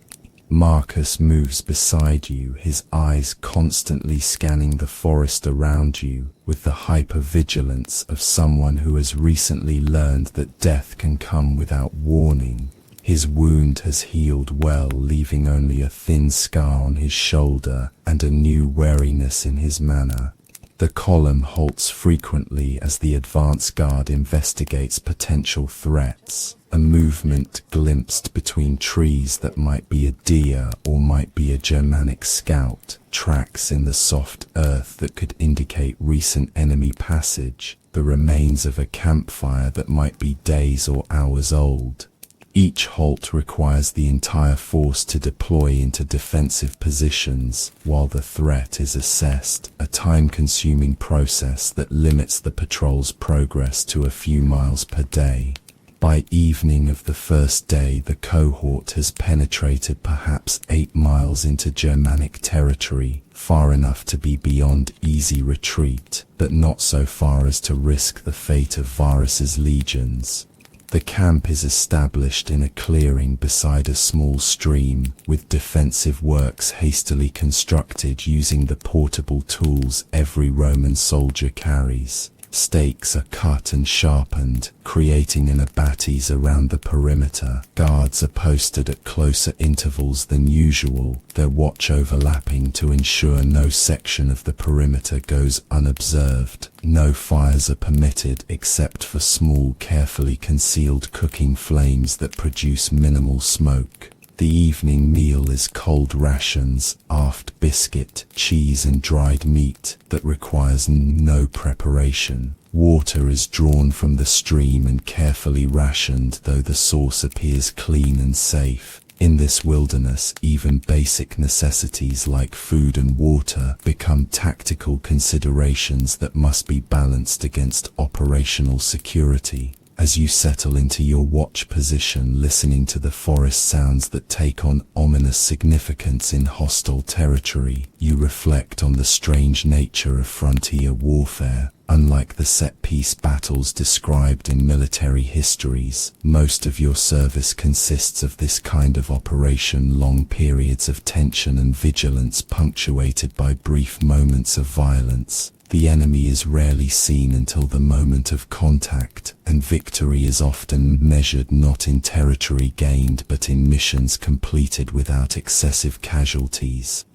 Marcus moves beside you, his eyes constantly scanning the forest around you with the hypervigilance of someone who has recently learned that death can come without warning. His wound has healed well, leaving only a thin scar on his shoulder and a new wariness in his manner. The column halts frequently as the advance guard investigates potential threats. A movement glimpsed between trees that might be a deer or might be a Germanic scout, tracks in the soft earth that could indicate recent enemy passage, the remains of a campfire that might be days or hours old. Each halt requires the entire force to deploy into defensive positions while the threat is assessed, a time-consuming process that limits the patrol's progress to a few miles per day. By evening of the first day, the cohort has penetrated perhaps 8 miles into Germanic territory, far enough to be beyond easy retreat, but not so far as to risk the fate of Varus's legions. The camp is established in a clearing beside a small stream, with defensive works hastily constructed using the portable tools every Roman soldier carries. Stakes are cut and sharpened, creating an abatis around the perimeter. Guards are posted at closer intervals than usual, their watch overlapping to ensure no section of the perimeter goes unobserved. No fires are permitted except for small, carefully concealed cooking flames that produce minimal smoke. The evening meal is cold rations, aft biscuit, cheese and dried meat that requires no preparation. Water is drawn from the stream and carefully rationed, though the source appears clean and safe. In this wilderness, even basic necessities like food and water become tactical considerations that must be balanced against operational security. As you settle into your watch position, listening to the forest sounds that take on ominous significance in hostile territory, you reflect on the strange nature of frontier warfare. Unlike the set-piece battles described in military histories, most of your service consists of this kind of operation: long periods of tension and vigilance punctuated by brief moments of violence. The enemy is rarely seen until the moment of contact, and victory is often measured not in territory gained but in missions completed without excessive casualties.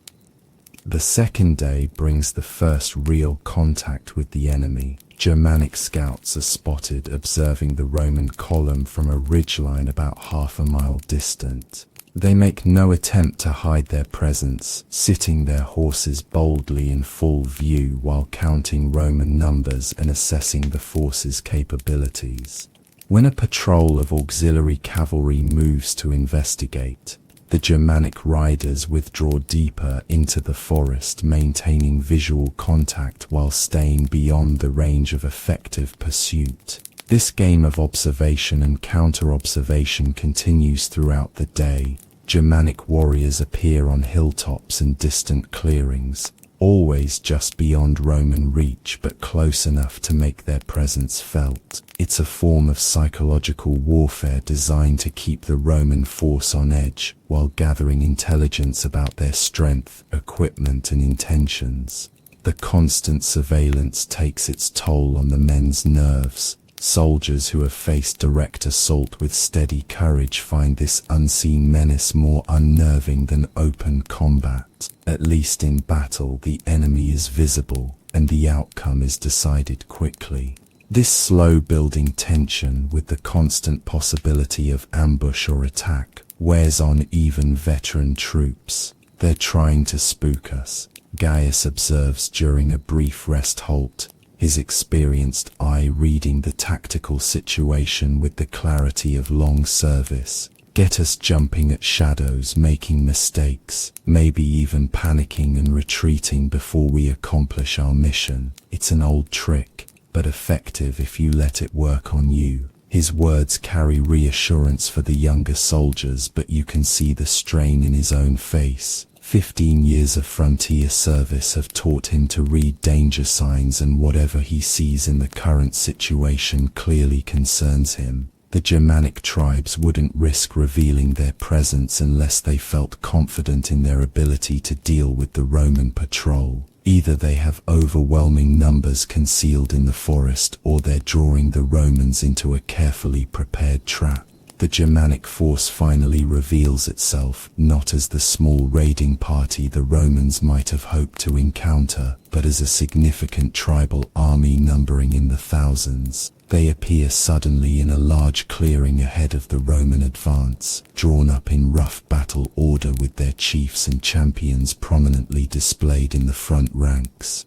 The second day brings the first real contact with the enemy. Germanic scouts are spotted observing the Roman column from a ridgeline about half a mile distant. They make no attempt to hide their presence, sitting their horses boldly in full view while counting Roman numbers and assessing the force's capabilities. When a patrol of auxiliary cavalry moves to investigate, the Germanic riders withdraw deeper into the forest, maintaining visual contact while staying beyond the range of effective pursuit. This game of observation and counter-observation continues throughout the day. Germanic warriors appear on hilltops and distant clearings, always just beyond Roman reach but close enough to make their presence felt. It's a form of psychological warfare designed to keep the Roman force on edge while gathering intelligence about their strength, equipment, and intentions. The constant surveillance takes its toll on the men's nerves. Soldiers who have faced direct assault with steady courage find this unseen menace more unnerving than open combat. At least in battle, the enemy is visible, and the outcome is decided quickly. This slow-building tension, with the constant possibility of ambush or attack, wears on even veteran troops. "They're trying to spook us," Gaius observes during a brief rest halt, his experienced eye reading the tactical situation with the clarity of long service. "Get us jumping at shadows, making mistakes, maybe even panicking and retreating before we accomplish our mission. It's an old trick, but effective if you let it work on you." His words carry reassurance for the younger soldiers, but you can see the strain in his own face. 15 years of frontier service have taught him to read danger signs, and whatever he sees in the current situation clearly concerns him. The Germanic tribes wouldn't risk revealing their presence unless they felt confident in their ability to deal with the Roman patrol. Either they have overwhelming numbers concealed in the forest, or they're drawing the Romans into a carefully prepared trap. The Germanic force finally reveals itself, not as the small raiding party the Romans might have hoped to encounter, but as a significant tribal army numbering in the thousands. They appear suddenly in a large clearing ahead of the Roman advance, drawn up in rough battle order with their chiefs and champions prominently displayed in the front ranks.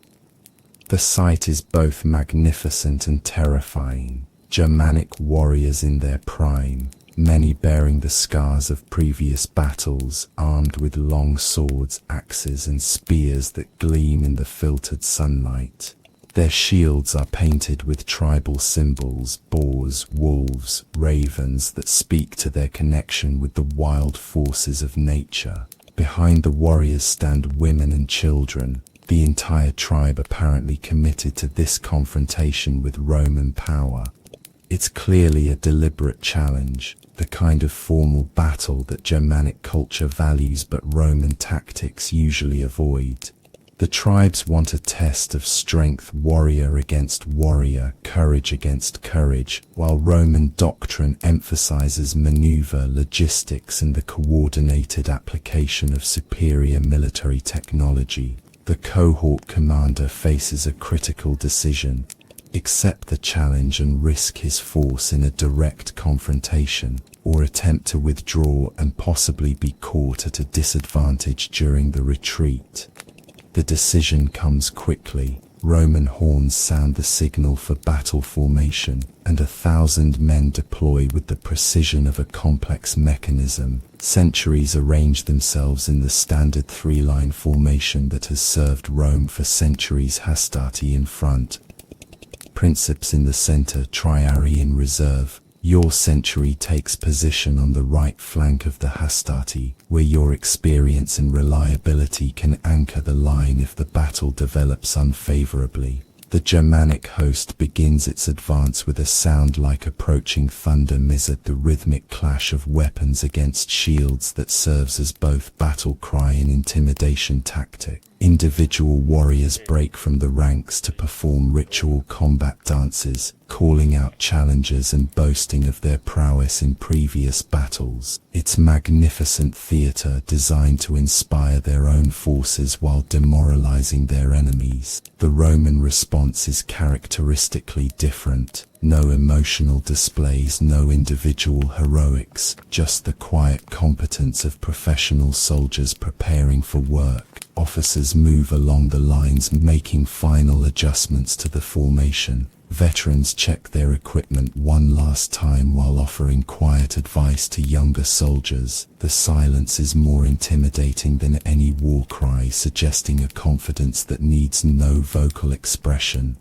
The sight is both magnificent and terrifying. Germanic warriors in their prime, many bearing the scars of previous battles, armed with long swords, axes, and spears that gleam in the filtered sunlight. Their shields are painted with tribal symbols: boars, wolves, ravens, that speak to their connection with the wild forces of nature. Behind the warriors stand women and children, the entire tribe apparently committed to this confrontation with Roman power. It's clearly a deliberate challenge, the kind of formal battle that Germanic culture values but Roman tactics usually avoid. The tribes want a test of strength, warrior against warrior, courage against courage, while Roman doctrine emphasizes maneuver, logistics, and the coordinated application of superior military technology. The cohort commander faces a critical decision: accept the challenge and risk his force in a direct confrontation, or attempt to withdraw and possibly be caught at a disadvantage during the retreat. The decision comes quickly. Roman horns sound the signal for battle formation, and 1,000 men deploy with the precision of a complex mechanism. Centuries arrange themselves in the standard three-line formation that has served Rome for centuries: hastati in front, Princeps in the center, triarii in reserve. Your century takes position on the right flank of the hastati, where your experience and reliability can anchor the line if the battle develops unfavorably. The Germanic host begins its advance with a sound like approaching thunder amid the rhythmic clash of weapons against shields that serves as both battle cry and intimidation tactic. Individual warriors break from the ranks to perform ritual combat dances, calling out challengers and boasting of their prowess in previous battles. It's magnificent theater designed to inspire their own forces while demoralizing their enemies. The Roman response is characteristically different. No emotional displays, no individual heroics, just the quiet competence of professional soldiers preparing for work. Officers move along the lines, making final adjustments to the formation. Veterans check their equipment one last time while offering quiet advice to younger soldiers. The silence is more intimidating than any war cry, suggesting a confidence that needs no vocal expression.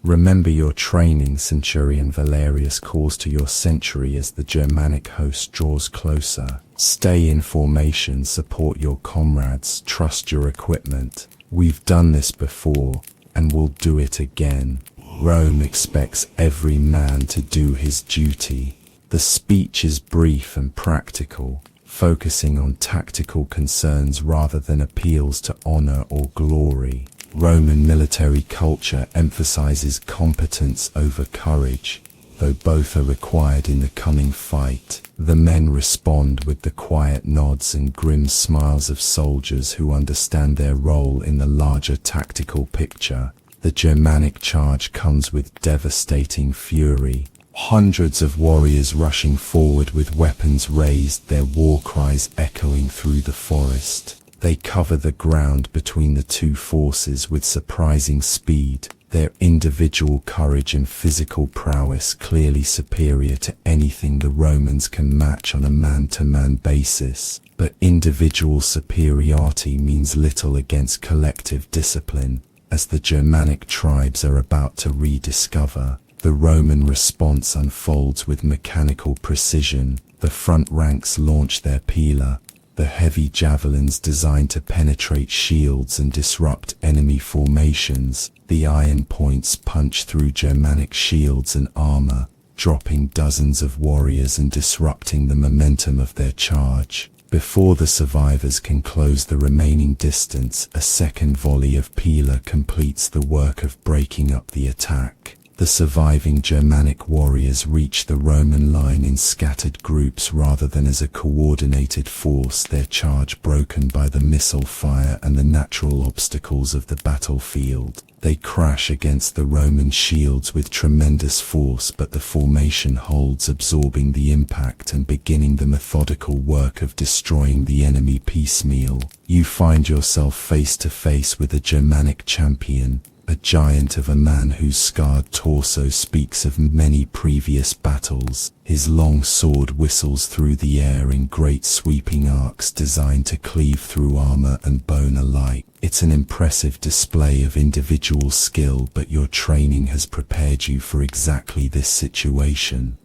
Remember your training, Centurion Valerius calls to your century as the Germanic host draws closer. Stay in formation, support your comrades, trust your equipment. We've done this before, and we'll do it again. Rome expects every man to do his duty. The speech is brief and practical, focusing on tactical concerns rather than appeals to honor or glory. Roman military culture emphasizes competence over courage, though both are required in the coming fight. The men respond with the quiet nods and grim smiles of soldiers who understand their role in the larger tactical picture. The Germanic charge comes with devastating fury. Hundreds of warriors rushing forward with weapons raised, their war cries echoing through the forest. They cover the ground between the two forces with surprising speed, their individual courage and physical prowess clearly superior to anything the Romans can match on a man-to-man basis. But individual superiority means little against collective discipline, as the Germanic tribes are about to rediscover. The Roman response unfolds with mechanical precision. The front ranks launch their pila, the heavy javelins designed to penetrate shields and disrupt enemy formations. The iron points punch through Germanic shields and armor, dropping dozens of warriors and disrupting the momentum of their charge. Before the survivors can close the remaining distance, a second volley of pila completes the work of breaking up the attack. The surviving Germanic warriors reach the Roman line in scattered groups rather than as a coordinated force, their charge broken by the missile fire and the natural obstacles of the battlefield. They crash against the Roman shields with tremendous force, but the formation holds, absorbing the impact and beginning the methodical work of destroying the enemy piecemeal. You find yourself face to face with a Germanic champion, a giant of a man whose scarred torso speaks of many previous battles. His long sword whistles through the air in great sweeping arcs designed to cleave through armor and bone alike. It's an impressive display of individual skill, but your training has prepared you for exactly this situation.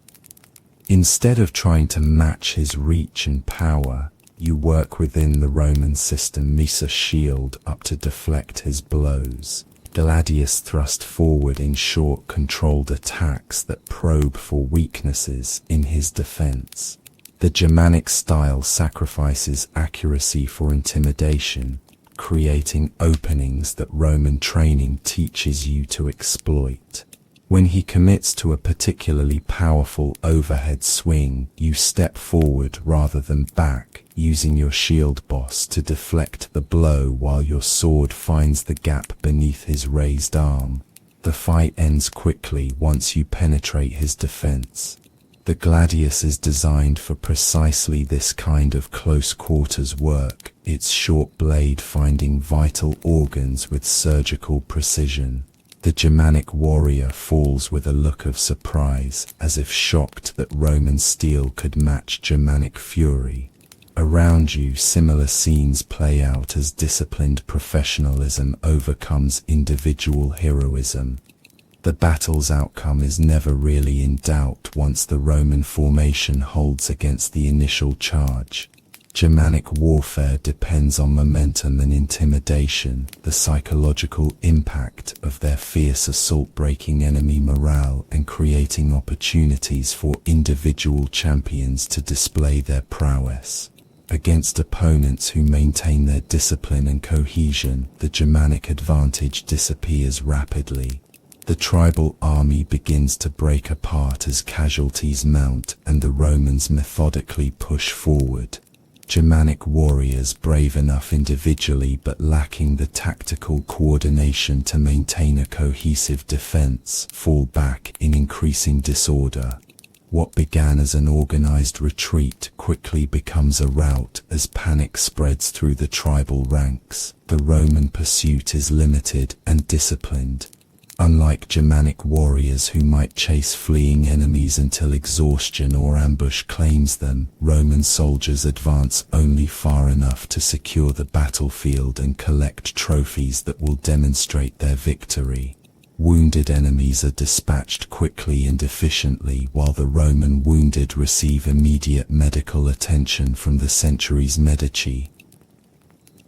Instead of trying to match his reach and power, you work within the Roman system, Mesa shield up to deflect his blows. Gladius thrust forward in short, controlled attacks that probe for weaknesses in his defense. The Germanic style sacrifices accuracy for intimidation, creating openings that Roman training teaches you to exploit. When he commits to a particularly powerful overhead swing, you step forward rather than back, using your shield boss to deflect the blow while your sword finds the gap beneath his raised arm. The fight ends quickly once you penetrate his defense. The Gladius is designed for precisely this kind of close quarters work, its short blade finding vital organs with surgical precision. The Germanic warrior falls with a look of surprise, as if shocked that Roman steel could match Germanic fury. Around you, similar scenes play out as disciplined professionalism overcomes individual heroism. The battle's outcome is never really in doubt once the Roman formation holds against the initial charge. Germanic warfare depends on momentum and intimidation, the psychological impact of their fierce assault breaking enemy morale and creating opportunities for individual champions to display their prowess. Against opponents who maintain their discipline and cohesion, the Germanic advantage disappears rapidly. The tribal army begins to break apart as casualties mount and the Romans methodically push forward. Germanic warriors brave enough individually but lacking the tactical coordination to maintain a cohesive defense fall back in increasing disorder. What began as an organized retreat quickly becomes a rout as panic spreads through the tribal ranks. The Roman pursuit is limited and disciplined. Unlike Germanic warriors who might chase fleeing enemies until exhaustion or ambush claims them, Roman soldiers advance only far enough to secure the battlefield and collect trophies that will demonstrate their victory. Wounded enemies are dispatched quickly and efficiently, while the Roman wounded receive immediate medical attention from the centuries Medici.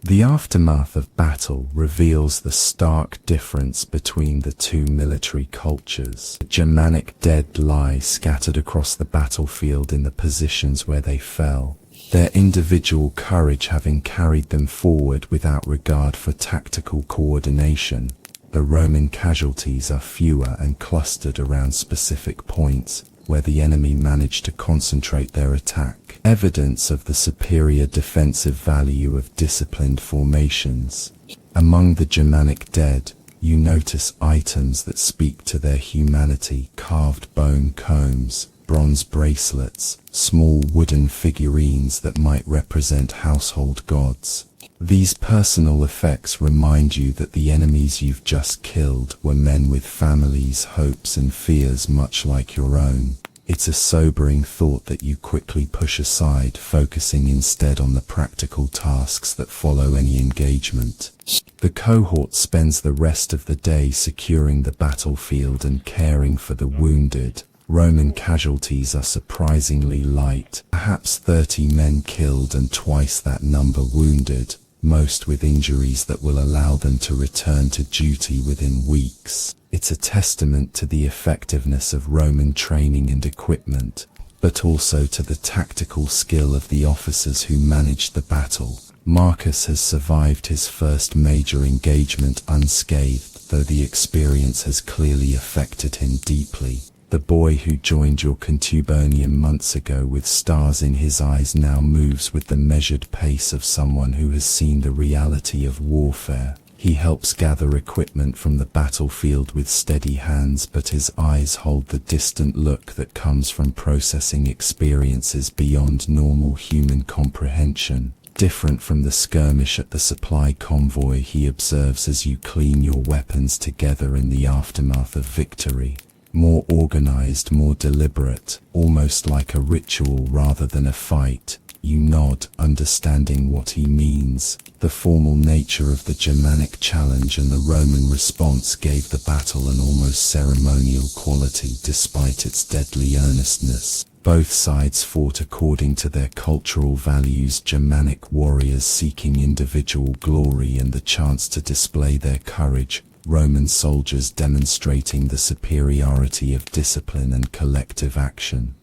The aftermath of battle reveals the stark difference between the two military cultures. The Germanic dead lie scattered across the battlefield in the positions where they fell, their individual courage having carried them forward without regard for tactical coordination. The Roman casualties are fewer and clustered around specific points, where the enemy managed to concentrate their attack. Evidence of the superior defensive value of disciplined formations. Among the Germanic dead, you notice items that speak to their humanity: carved bone combs, bronze bracelets, small wooden figurines that might represent household gods. These personal effects remind you that the enemies you've just killed were men with families, hopes and fears much like your own. It's a sobering thought that you quickly push aside, focusing instead on the practical tasks that follow any engagement. The cohort spends the rest of the day securing the battlefield and caring for the wounded. Roman casualties are surprisingly light, perhaps 30 men killed and twice that number wounded, most with injuries that will allow them to return to duty within weeks. It's a testament to the effectiveness of Roman training and equipment, but also to the tactical skill of the officers who managed the battle. Marcus has survived his first major engagement unscathed, though the experience has clearly affected him deeply. The boy who joined your contubernum months ago with stars in his eyes now moves with the measured pace of someone who has seen the reality of warfare. He helps gather equipment from the battlefield with steady hands, but his eyes hold the distant look that comes from processing experiences beyond normal human comprehension. Different from the skirmish at the supply convoy he observes as you clean your weapons together in the aftermath of victory. More organized, more deliberate, almost like a ritual rather than a fight. You nod, understanding what he means. The formal nature of the Germanic challenge and the Roman response gave the battle an almost ceremonial quality despite its deadly earnestness. Both sides fought according to their cultural values, Germanic warriors seeking individual glory and the chance to display their courage, Roman soldiers demonstrating the superiority of discipline and collective action.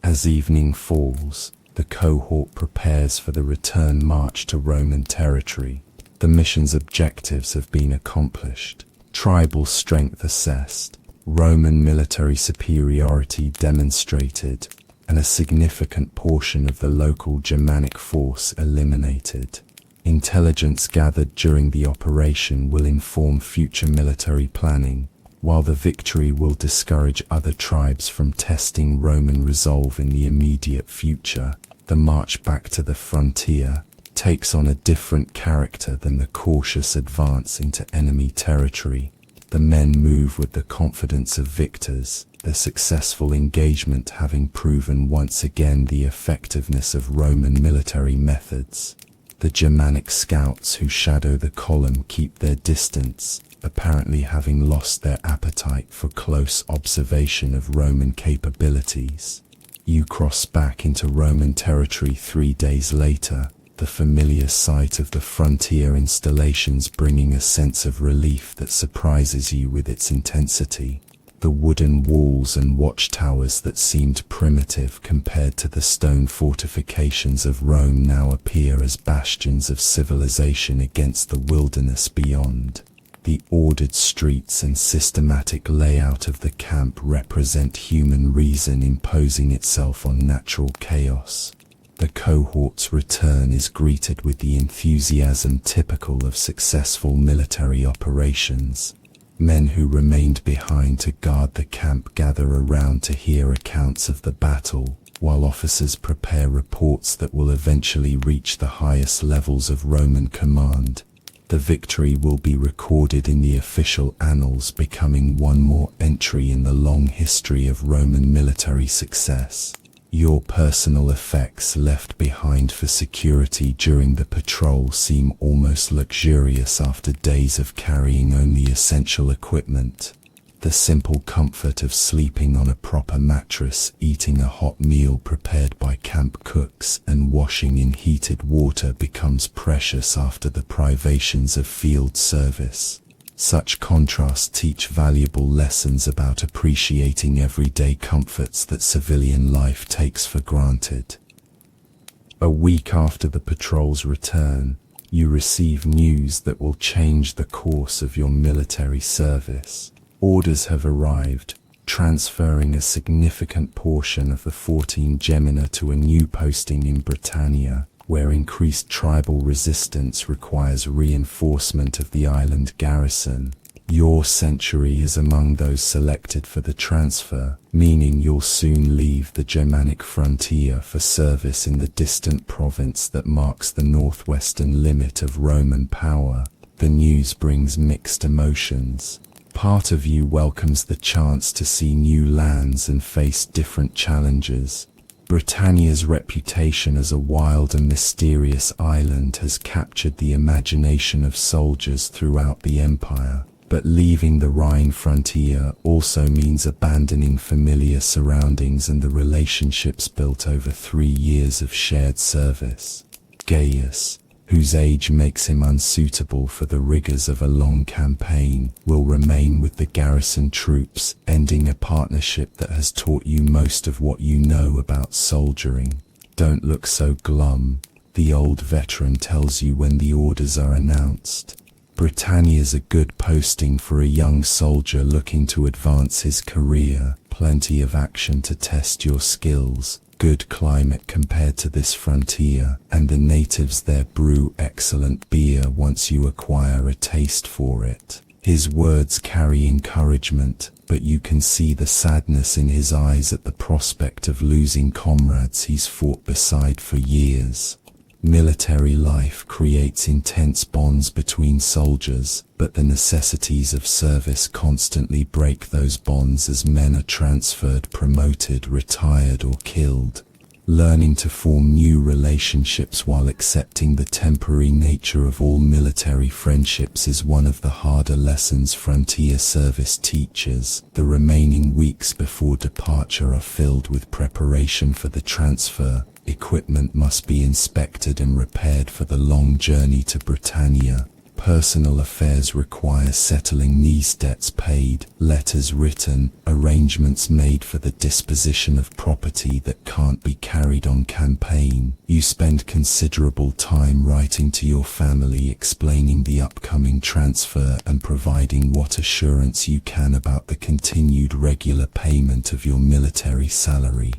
As evening falls, the cohort prepares for the return march to Roman territory. The mission's objectives have been accomplished, tribal strength assessed, Roman military superiority demonstrated, and a significant portion of the local Germanic force eliminated. Intelligence gathered during the operation will inform future military planning, while the victory will discourage other tribes from testing Roman resolve in the immediate future. The march back to the frontier takes on a different character than the cautious advance into enemy territory. The men move with the confidence of victors, their successful engagement having proven once again the effectiveness of Roman military methods. The Germanic scouts who shadow the column keep their distance, apparently having lost their appetite for close observation of Roman capabilities. You cross back into Roman territory 3 days later, the familiar sight of the frontier installations bringing a sense of relief that surprises you with its intensity. The wooden walls and watchtowers that seemed primitive compared to the stone fortifications of Rome now appear as bastions of civilization against the wilderness beyond. The ordered streets and systematic layout of the camp represent human reason imposing itself on natural chaos. The cohort's return is greeted with the enthusiasm typical of successful military operations. Men who remained behind to guard the camp gather around to hear accounts of the battle, while officers prepare reports that will eventually reach the highest levels of Roman command. The victory will be recorded in the official annals, becoming one more entry in the long history of Roman military success. Your personal effects left behind for security during the patrol seem almost luxurious after days of carrying only essential equipment. The simple comfort of sleeping on a proper mattress, eating a hot meal prepared by camp cooks, and washing in heated water becomes precious after the privations of field service. Such contrasts teach valuable lessons about appreciating everyday comforts that civilian life takes for granted. A week after the patrol's return, you receive news that will change the course of your military service. Orders have arrived, transferring a significant portion of the 14 Gemina to a new posting in Britannia, where increased tribal resistance requires reinforcement of the island garrison. Your century is among those selected for the transfer, meaning you'll soon leave the Germanic frontier for service in the distant province that marks the northwestern limit of Roman power. The news brings mixed emotions. Part of you welcomes the chance to see new lands and face different challenges. Britannia's reputation as a wild and mysterious island has captured the imagination of soldiers throughout the empire, but leaving the Rhine frontier also means abandoning familiar surroundings and the relationships built over 3 years of shared service. Gaius, whose age makes him unsuitable for the rigors of a long campaign, will remain with the garrison troops, ending a partnership that has taught you most of what you know about soldiering. Don't look so glum, the old veteran tells you when the orders are announced. Britannia's a good posting for a young soldier looking to advance his career, plenty of action to test your skills. Good climate compared to this frontier, and the natives there brew excellent beer once you acquire a taste for it. His words carry encouragement, but you can see the sadness in his eyes at the prospect of losing comrades he's fought beside for years. Military life creates intense bonds between soldiers, but the necessities of service constantly break those bonds as men are transferred, promoted, retired, or killed. Learning to form new relationships while accepting the temporary nature of all military friendships is one of the harder lessons frontier service teaches. The remaining weeks before departure are filled with preparation for the transfer. Equipment must be inspected and repaired for the long journey to Britannia. Personal affairs require settling niece debts paid, letters written, arrangements made for the disposition of property that can't be carried on campaign. You spend considerable time writing to your family explaining the upcoming transfer and providing what assurance you can about the continued regular payment of your military salary.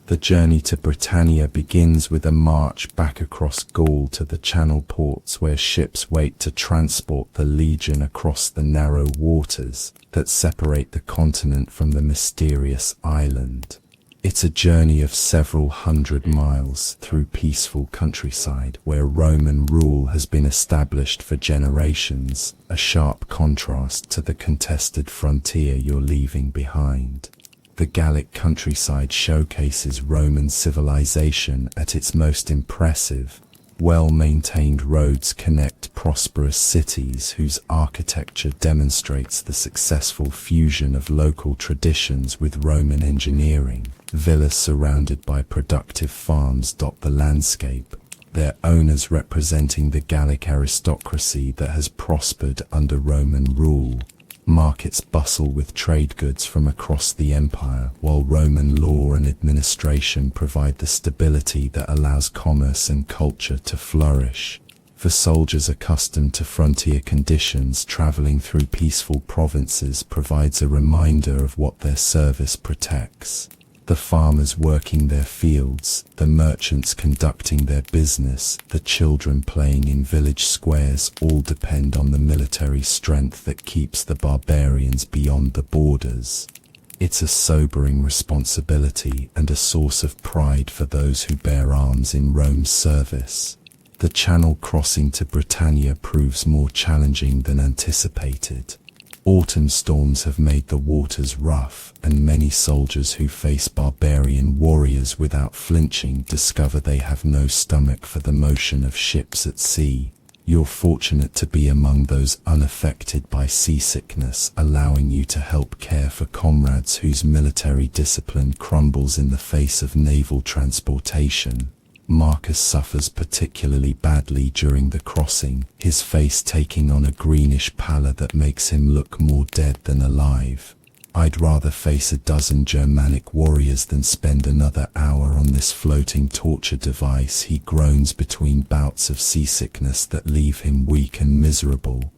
The journey to Britannia begins with a march back across Gaul to the Channel ports where ships wait to transport the legion across the narrow waters that separate the continent from the mysterious island. It's a journey of several hundred miles through peaceful countryside where Roman rule has been established for generations, a sharp contrast to the contested frontier you're leaving behind. The Gallic countryside showcases Roman civilization at its most impressive. Well-maintained roads connect prosperous cities whose architecture demonstrates the successful fusion of local traditions with Roman engineering. Villas surrounded by productive farms dot the landscape, their owners representing the Gallic aristocracy that has prospered under Roman rule. Markets bustle with trade goods from across the empire, while Roman law and administration provide the stability that allows commerce and culture to flourish. For soldiers accustomed to frontier conditions, traveling through peaceful provinces provides a reminder of what their service protects. The farmers working their fields, the merchants conducting their business, the children playing in village squares all depend on the military strength that keeps the barbarians beyond the borders. It's a sobering responsibility and a source of pride for those who bear arms in Rome's service. The Channel crossing to Britannia proves more challenging than anticipated. Autumn storms have made the waters rough, and many soldiers who face barbarian warriors without flinching discover they have no stomach for the motion of ships at sea. You're fortunate to be among those unaffected by seasickness, allowing you to help care for comrades whose military discipline crumbles in the face of naval transportation. Marcus suffers particularly badly during the crossing, his face taking on a greenish pallor that makes him look more dead than alive. I'd rather face a dozen Germanic warriors than spend another hour on this floating torture device, he groans between bouts of seasickness that leave him weak and miserable.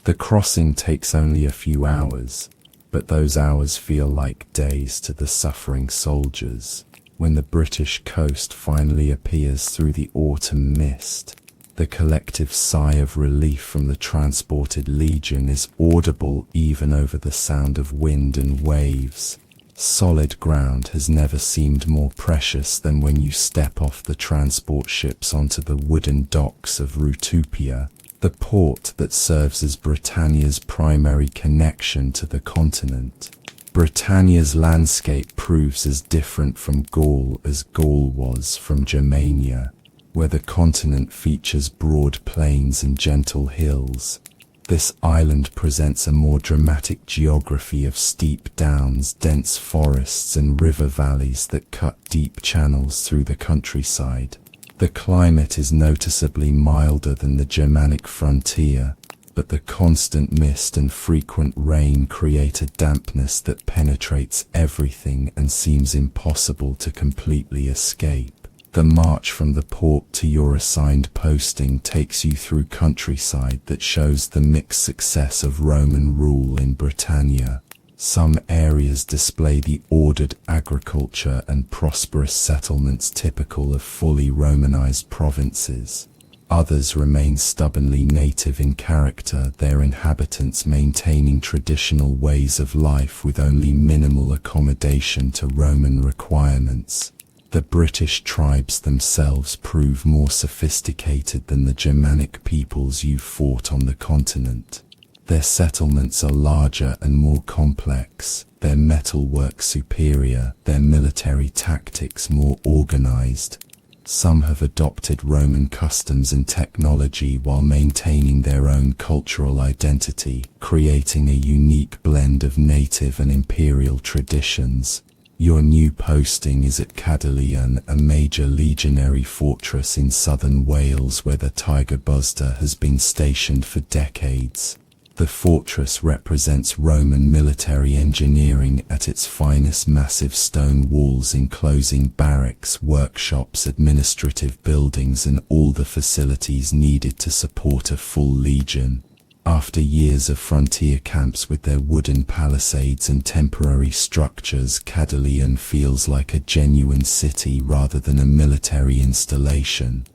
The crossing takes only a few hours, but those hours feel like days to the suffering soldiers. When the British coast finally appears through the autumn mist, the collective sigh of relief from the transported legion is audible even over the sound of wind and waves. Solid ground has never seemed more precious than when you step off the transport ships onto the wooden docks of Rutupia, the port that serves as Britannia's primary connection to the continent. Britannia's landscape proves as different from Gaul as Gaul was from Germania, where the continent features broad plains and gentle hills. This island presents a more dramatic geography of steep downs, dense forests and river valleys that cut deep channels through the countryside. The climate is noticeably milder than the Germanic frontier, but the constant mist and frequent rain create a dampness that penetrates everything and seems impossible to completely escape. The march from the port to your assigned posting takes you through countryside that shows the mixed success of Roman rule in Britannia. Some areas display the ordered agriculture and prosperous settlements typical of fully Romanized provinces. Others remain stubbornly native in character, their inhabitants maintaining traditional ways of life with only minimal accommodation to Roman requirements. The British tribes themselves prove more sophisticated than the Germanic peoples you fought on the continent. Their settlements are larger and more complex, their metalwork superior, their military tactics more organized. Some have adopted Roman customs and technology while maintaining their own cultural identity, creating a unique blend of native and imperial traditions. Your new posting is at Cadleian, a major legionary fortress in southern Wales where the Tiger Buster has been stationed for decades. The fortress represents Roman military engineering at its finest, massive stone walls enclosing barracks, workshops, administrative buildings and all the facilities needed to support a full legion. After years of frontier camps with their wooden palisades and temporary structures, Cadleian feels like a genuine city rather than a military installation.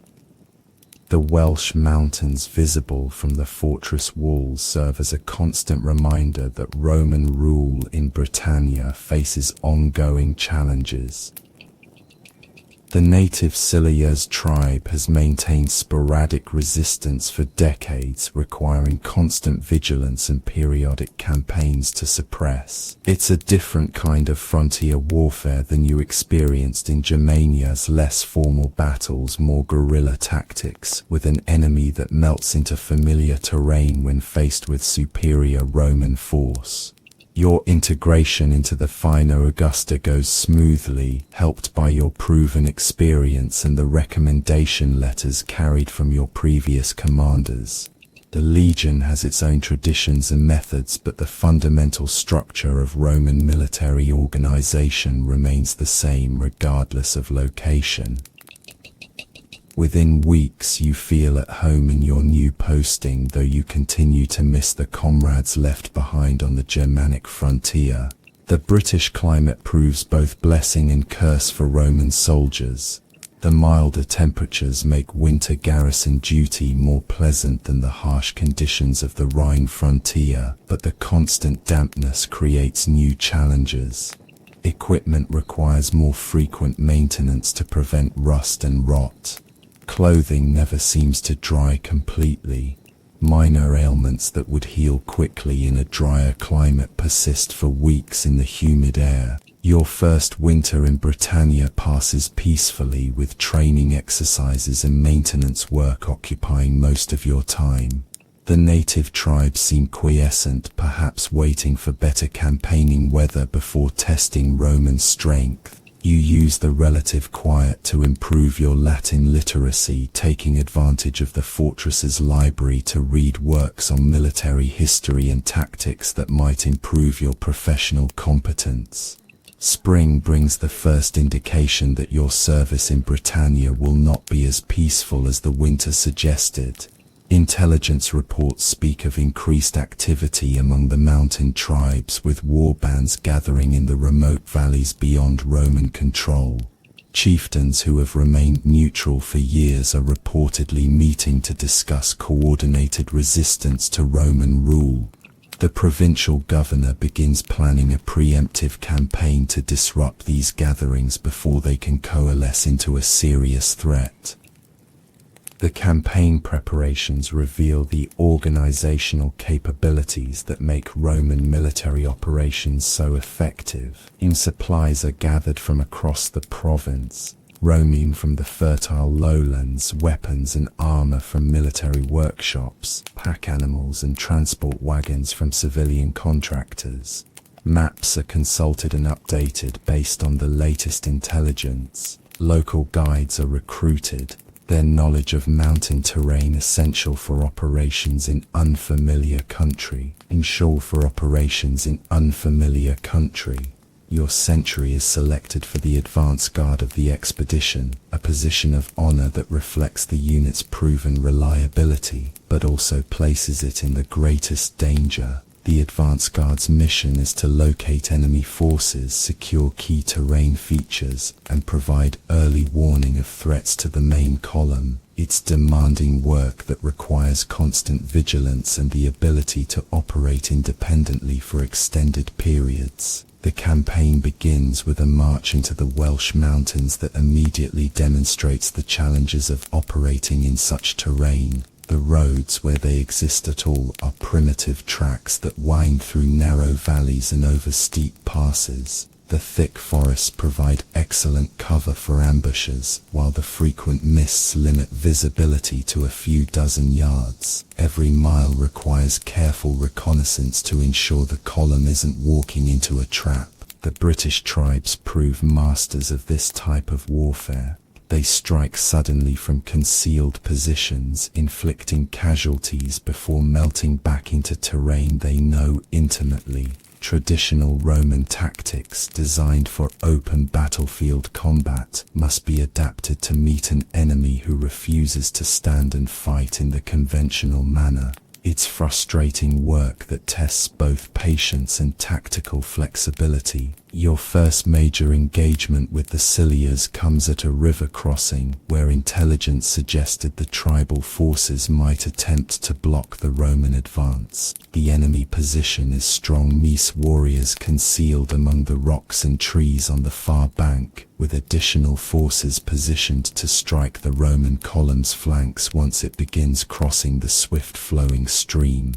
The Welsh mountains visible from the fortress walls serve as a constant reminder that Roman rule in Britannia faces ongoing challenges. The native Silayers tribe has maintained sporadic resistance for decades, requiring constant vigilance and periodic campaigns to suppress. It's a different kind of frontier warfare than you experienced in Germania's less formal battles, more guerrilla tactics, with an enemy that melts into familiar terrain when faced with superior Roman force. Your integration into the finer Augusta goes smoothly, helped by your proven experience and the recommendation letters carried from your previous commanders. The Legion has its own traditions and methods, but the fundamental structure of Roman military organization remains the same regardless of location. Within weeks you feel at home in your new posting, though you continue to miss the comrades left behind on the Germanic frontier. The British climate proves both blessing and curse for Roman soldiers. The milder temperatures make winter garrison duty more pleasant than the harsh conditions of the Rhine frontier, but the constant dampness creates new challenges. Equipment requires more frequent maintenance to prevent rust and rot. Clothing never seems to dry completely. Minor ailments that would heal quickly in a drier climate persist for weeks in the humid air. Your first winter in Britannia passes peacefully, with training exercises and maintenance work occupying most of your time. The native tribes seem quiescent, perhaps waiting for better campaigning weather before testing Roman strength. You use the relative quiet to improve your Latin literacy, taking advantage of the fortress's library to read works on military history and tactics that might improve your professional competence. Spring brings the first indication that your service in Britannia will not be as peaceful as the winter suggested. Intelligence reports speak of increased activity among the mountain tribes, with war bands gathering in the remote valleys beyond Roman control. Chieftains who have remained neutral for years are reportedly meeting to discuss coordinated resistance to Roman rule. The provincial governor begins planning a preemptive campaign to disrupt these gatherings before they can coalesce into a serious threat. The campaign preparations reveal the organizational capabilities that make Roman military operations so effective. Supplies are gathered from across the province, roaming from the fertile lowlands, weapons and armor from military workshops, pack animals and transport wagons from civilian contractors. Maps are consulted and updated based on the latest intelligence. Local guides are recruited, their knowledge of mountain terrain essential for operations in unfamiliar country. For operations in unfamiliar country. Your sentry is selected for the advance guard of the expedition, a position of honor that reflects the unit's proven reliability, but also places it in the greatest danger. The advance guard's mission is to locate enemy forces, secure key terrain features, and provide early warning of threats to the main column. It's demanding work that requires constant vigilance and the ability to operate independently for extended periods. The campaign begins with a march into the Welsh mountains that immediately demonstrates the challenges of operating in such terrain. The roads, where they exist at all, are primitive tracks that wind through narrow valleys and over steep passes. The thick forests provide excellent cover for ambushes, while the frequent mists limit visibility to a few dozen yards. Every mile requires careful reconnaissance to ensure the column isn't walking into a trap. The British tribes prove masters of this type of warfare. They strike suddenly from concealed positions, inflicting casualties before melting back into terrain they know intimately. Traditional Roman tactics designed for open battlefield combat must be adapted to meet an enemy who refuses to stand and fight in the conventional manner. It's frustrating work that tests both patience and tactical flexibility. Your first major engagement with the Cilias comes at a river crossing, where intelligence suggested the tribal forces might attempt to block the Roman advance. The enemy position is strong. Mies warriors concealed among the rocks and trees on the far bank, with additional forces positioned to strike the Roman column's flanks once it begins crossing the swift-flowing stream.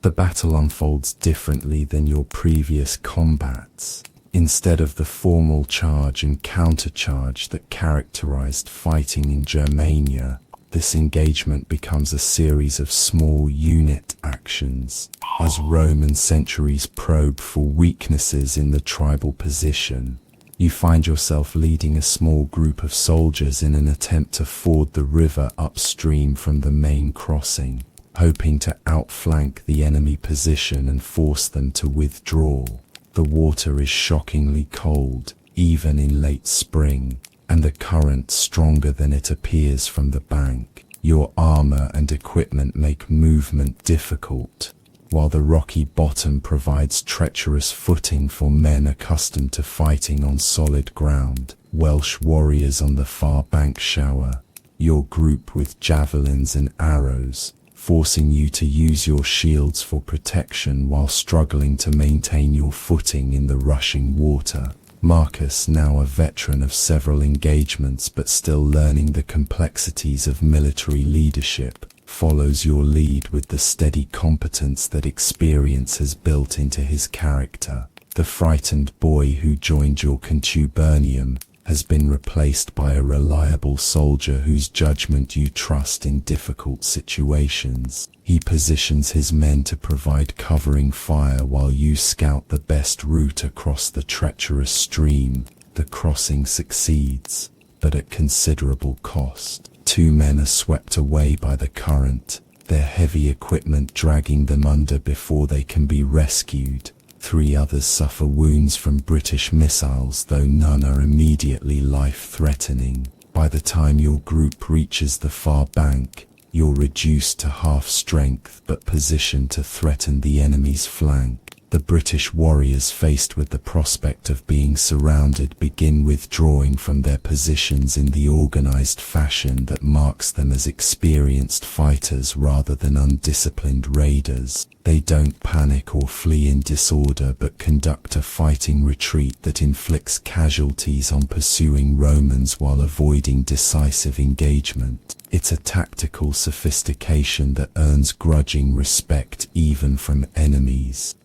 The battle unfolds differently than your previous combats. Instead of the formal charge and countercharge that characterized fighting in Germania, this engagement becomes a series of small unit actions. As Roman centuries probe for weaknesses in the tribal position, you find yourself leading a small group of soldiers in an attempt to ford the river upstream from the main crossing, hoping to outflank the enemy position and force them to withdraw. The water is shockingly cold, even in late spring, and the current stronger than it appears from the bank. Your armor and equipment make movement difficult, while the rocky bottom provides treacherous footing for men accustomed to fighting on solid ground. Welsh warriors on the far bank shower your group with javelins and arrows, forcing you to use your shields for protection while struggling to maintain your footing in the rushing water. Marcus, now a veteran of several engagements but still learning the complexities of military leadership, follows your lead with the steady competence that experience has built into his character. The frightened boy who joined your contubernium has been replaced by a reliable soldier whose judgment you trust in difficult situations. He positions his men to provide covering fire while you scout the best route across the treacherous stream. The crossing succeeds, but at considerable cost. 2 men are swept away by the current, their heavy equipment dragging them under before they can be rescued. 3 others suffer wounds from British missiles, though none are immediately life-threatening. By the time your group reaches the far bank, you're reduced to half strength but positioned to threaten the enemy's flank. The British warriors, faced with the prospect of being surrounded, begin withdrawing from their positions in the organized fashion that marks them as experienced fighters rather than undisciplined raiders. They don't panic or flee in disorder but conduct a fighting retreat that inflicts casualties on pursuing Romans while avoiding decisive engagement. It's a tactical sophistication that earns grudging respect even from enemies.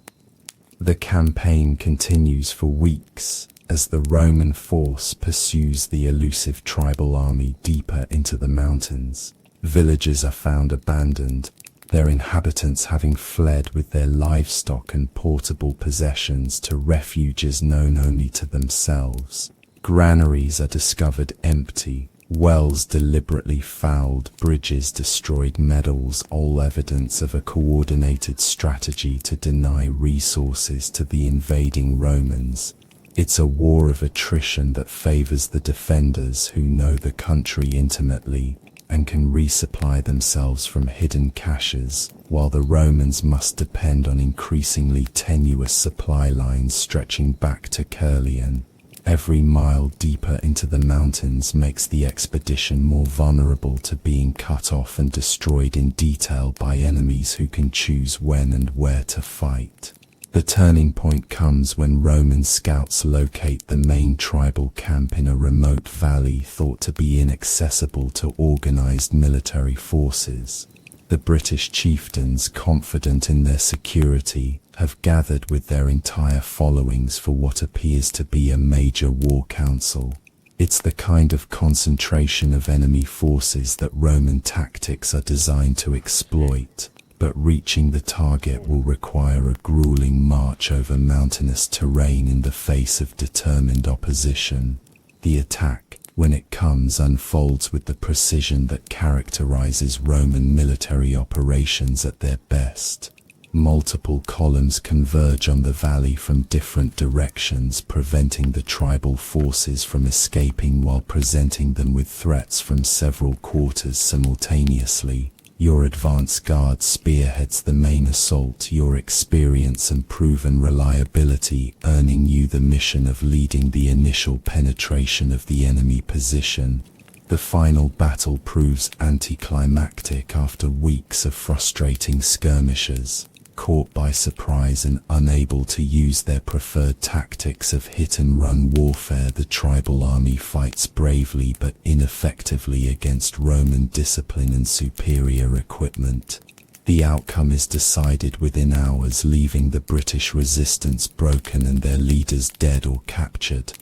The campaign continues for weeks as the Roman force pursues the elusive tribal army deeper into the mountains. Villages are found abandoned, their inhabitants having fled with their livestock and portable possessions to refuges known only to themselves. Granaries are discovered empty, wells deliberately fouled, bridges destroyed, medals, all evidence of a coordinated strategy to deny resources to the invading Romans. It's a war of attrition that favors the defenders who know the country intimately and can resupply themselves from hidden caches, while the Romans must depend on increasingly tenuous supply lines stretching back to Caerleon. Every mile deeper into the mountains makes the expedition more vulnerable to being cut off and destroyed in detail by enemies who can choose when and where to fight. The turning point comes when Roman scouts locate the main tribal camp in a remote valley thought to be inaccessible to organized military forces. The British chieftains, confident in their security, have gathered with their entire followings for what appears to be a major war council. It's the kind of concentration of enemy forces that Roman tactics are designed to exploit, but reaching the target will require a grueling march over mountainous terrain in the face of determined opposition. The attack, when it comes, unfolds with the precision that characterizes Roman military operations at their best. Multiple columns converge on the valley from different directions, preventing the tribal forces from escaping while presenting them with threats from several quarters simultaneously. Your advance guard spearheads the main assault, your experience and proven reliability earning you the mission of leading the initial penetration of the enemy position. The final battle proves anticlimactic after weeks of frustrating skirmishes. Caught by surprise and unable to use their preferred tactics of hit-and-run warfare, the tribal army fights bravely but ineffectively against Roman discipline and superior equipment. The outcome is decided within hours, leaving the British resistance broken and their leaders dead or captured.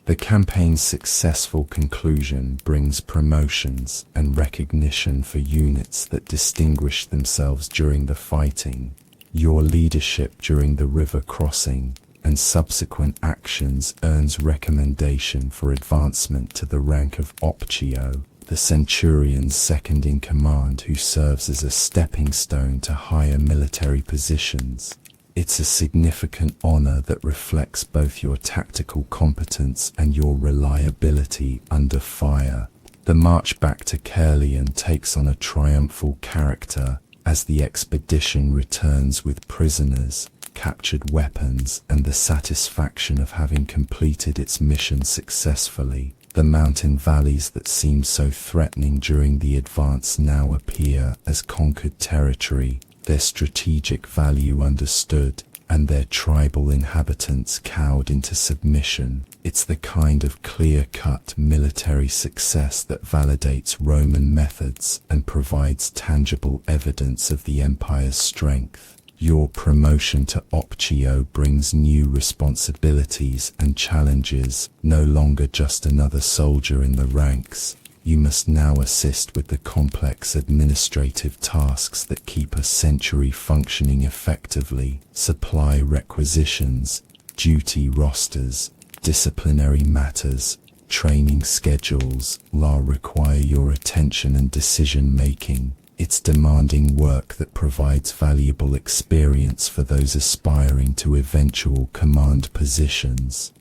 The campaign's successful conclusion brings promotions and recognition for units that distinguished themselves during the fighting. Your leadership during the river crossing and subsequent actions earns recommendation for advancement to the rank of Opcio, the centurion's second in command, who serves as a stepping stone to higher military positions. It's a significant honor that reflects both your tactical competence and your reliability under fire. The march back to Caerleon takes on a triumphal character as the expedition returns with prisoners, captured weapons, and the satisfaction of having completed its mission successfully. The mountain valleys that seemed so threatening during the advance now appear as conquered territory, their strategic value understood, and their tribal inhabitants cowed into submission. It's the kind of clear-cut military success that validates Roman methods and provides tangible evidence of the empire's strength. Your promotion to Opcio brings new responsibilities and challenges, no longer just another soldier in the ranks. You must now assist with the complex administrative tasks that keep a century functioning effectively. Supply requisitions, duty rosters, disciplinary matters, training schedules all require your attention and decision-making. It's demanding work that provides valuable experience for those aspiring to eventual command positions.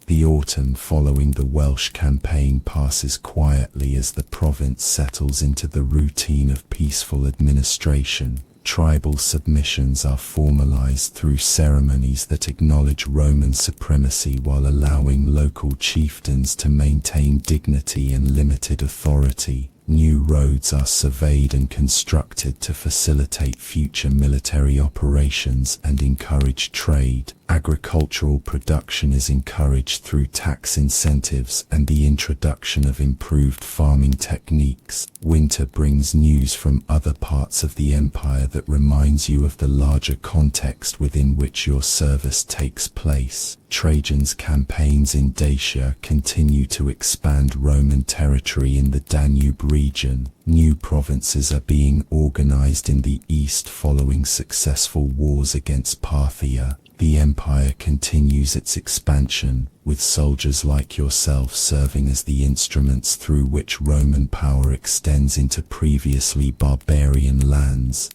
The autumn following the Welsh campaign passes quietly as the province settles into the routine of peaceful administration. Tribal submissions are formalized through ceremonies that acknowledge Roman supremacy while allowing local chieftains to maintain dignity and limited authority. New roads are surveyed and constructed to facilitate future military operations and encourage trade. Agricultural production is encouraged through tax incentives and the introduction of improved farming techniques. Winter brings news from other parts of the empire that reminds you of the larger context within which your service takes place. Trajan's campaigns in Dacia continue to expand Roman territory in the Danube region. New provinces are being organized in the east following successful wars against Parthia. The empire continues its expansion, with soldiers like yourself serving as the instruments through which Roman power extends into previously barbarian lands.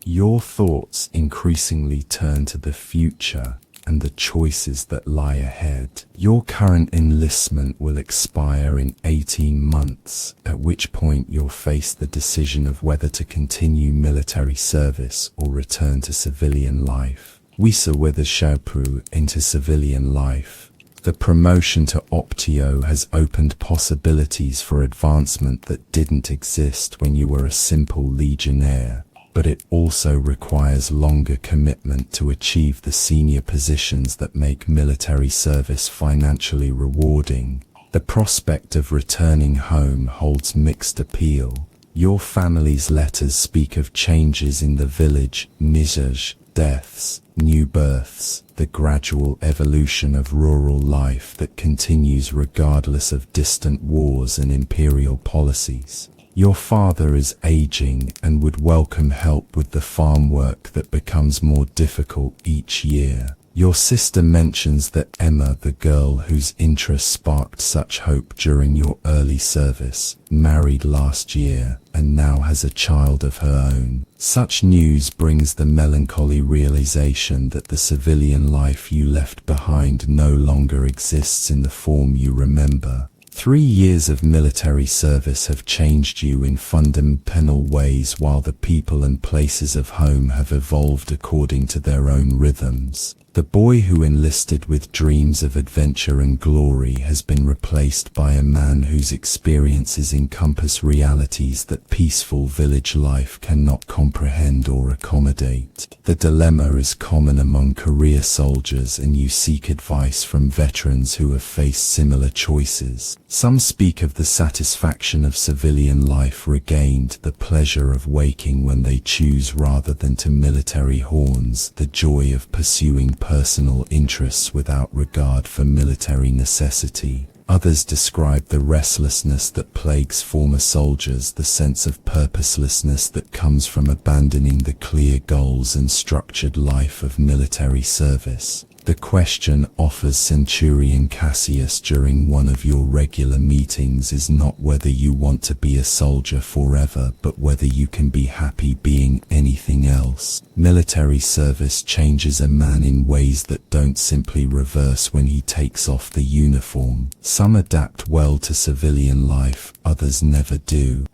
Your thoughts increasingly turn to the future and the choices that lie ahead. Your current enlistment will expire in 18 months, at which point you'll face the decision of whether to continue military service or return to civilian life. Wisa weathers Shaupru into civilian life. The promotion to Optio has opened possibilities for advancement that didn't exist when you were a simple legionnaire, but it also requires longer commitment to achieve the senior positions that make military service financially rewarding. The prospect of returning home holds mixed appeal. Your family's letters speak of changes in the village, mizaj, deaths, new births, the gradual evolution of rural life that continues regardless of distant wars and imperial policies. Your father is aging and would welcome help with the farm work that becomes more difficult each year. Your sister mentions that Emma, the girl whose interest sparked such hope during your early service, married last year and now has a child of her own. Such news brings the melancholy realization that the civilian life you left behind no longer exists in the form you remember. 3 years of military service have changed you in fundamental ways, while the people and places of home have evolved according to their own rhythms. The boy who enlisted with dreams of adventure and glory has been replaced by a man whose experiences encompass realities that peaceful village life cannot comprehend or accommodate. The dilemma is common among career soldiers, and you seek advice from veterans who have faced similar choices. Some speak of the satisfaction of civilian life regained, the pleasure of waking when they choose rather than to military horns, the joy of pursuing personal interests without regard for military necessity. Others describe the restlessness that plagues former soldiers, the sense of purposelessness that comes from abandoning the clear goals and structured life of military service. The question offers Centurion Cassius during one of your regular meetings is not whether you want to be a soldier forever, but whether you can be happy being anything else. Military service changes a man in ways that don't simply reverse when he takes off the uniform. Some adapt well to civilian life, others never do.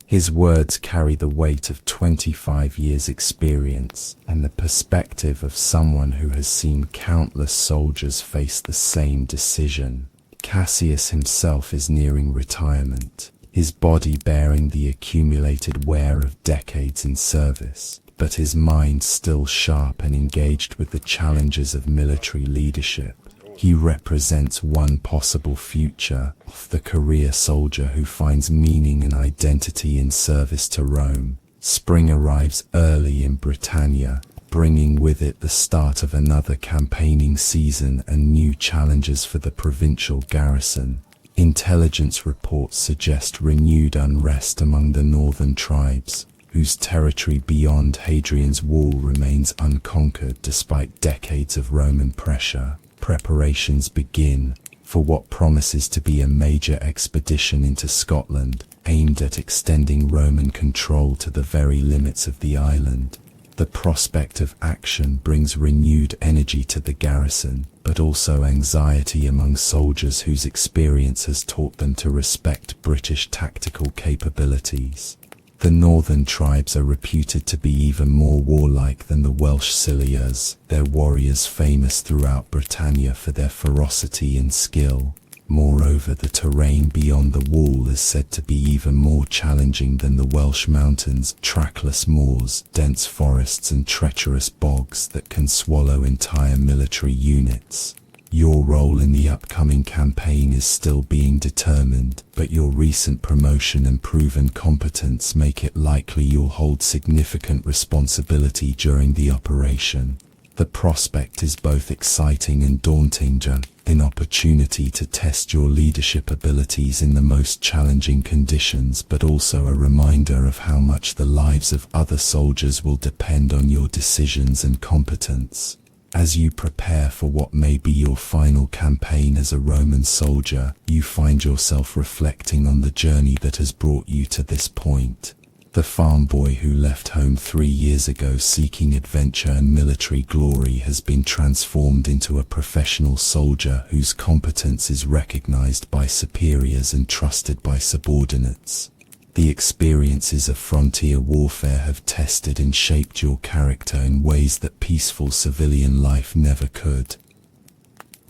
His words carry the weight of 25 years' experience and the perspective of someone who has seen countless soldiers face the same decision. Cassius himself is nearing retirement, his body bearing the accumulated wear of decades in service, but his mind still sharp and engaged with the challenges of military leadership. He represents one possible future, the career soldier who finds meaning and identity in service to Rome. Spring arrives early in Britannia, bringing with it the start of another campaigning season and new challenges for the provincial garrison. Intelligence reports suggest renewed unrest among the northern tribes, whose territory beyond Hadrian's Wall remains unconquered despite decades of Roman pressure. Preparations begin for what promises to be a major expedition into Scotland, aimed at extending Roman control to the very limits of the island. The prospect of action brings renewed energy to the garrison, but also anxiety among soldiers whose experience has taught them to respect British tactical capabilities. The northern tribes are reputed to be even more warlike than the Welsh Ciliars, their warriors famous throughout Britannia for their ferocity and skill. Moreover, the terrain beyond the wall is said to be even more challenging than the Welsh mountains, trackless moors, dense forests and treacherous bogs that can swallow entire military units. Your role in the upcoming campaign is still being determined, but your recent promotion and proven competence make it likely you'll hold significant responsibility during the operation. The prospect is both exciting and daunting, an opportunity to test your leadership abilities in the most challenging conditions, but also a reminder of how much the lives of other soldiers will depend on your decisions and competence. As you prepare for what may be your final campaign as a Roman soldier, you find yourself reflecting on the journey that has brought you to this point. The farm boy who left home 3 years ago seeking adventure and military glory has been transformed into a professional soldier whose competence is recognized by superiors and trusted by subordinates. The experiences of frontier warfare have tested and shaped your character in ways that peaceful civilian life never could.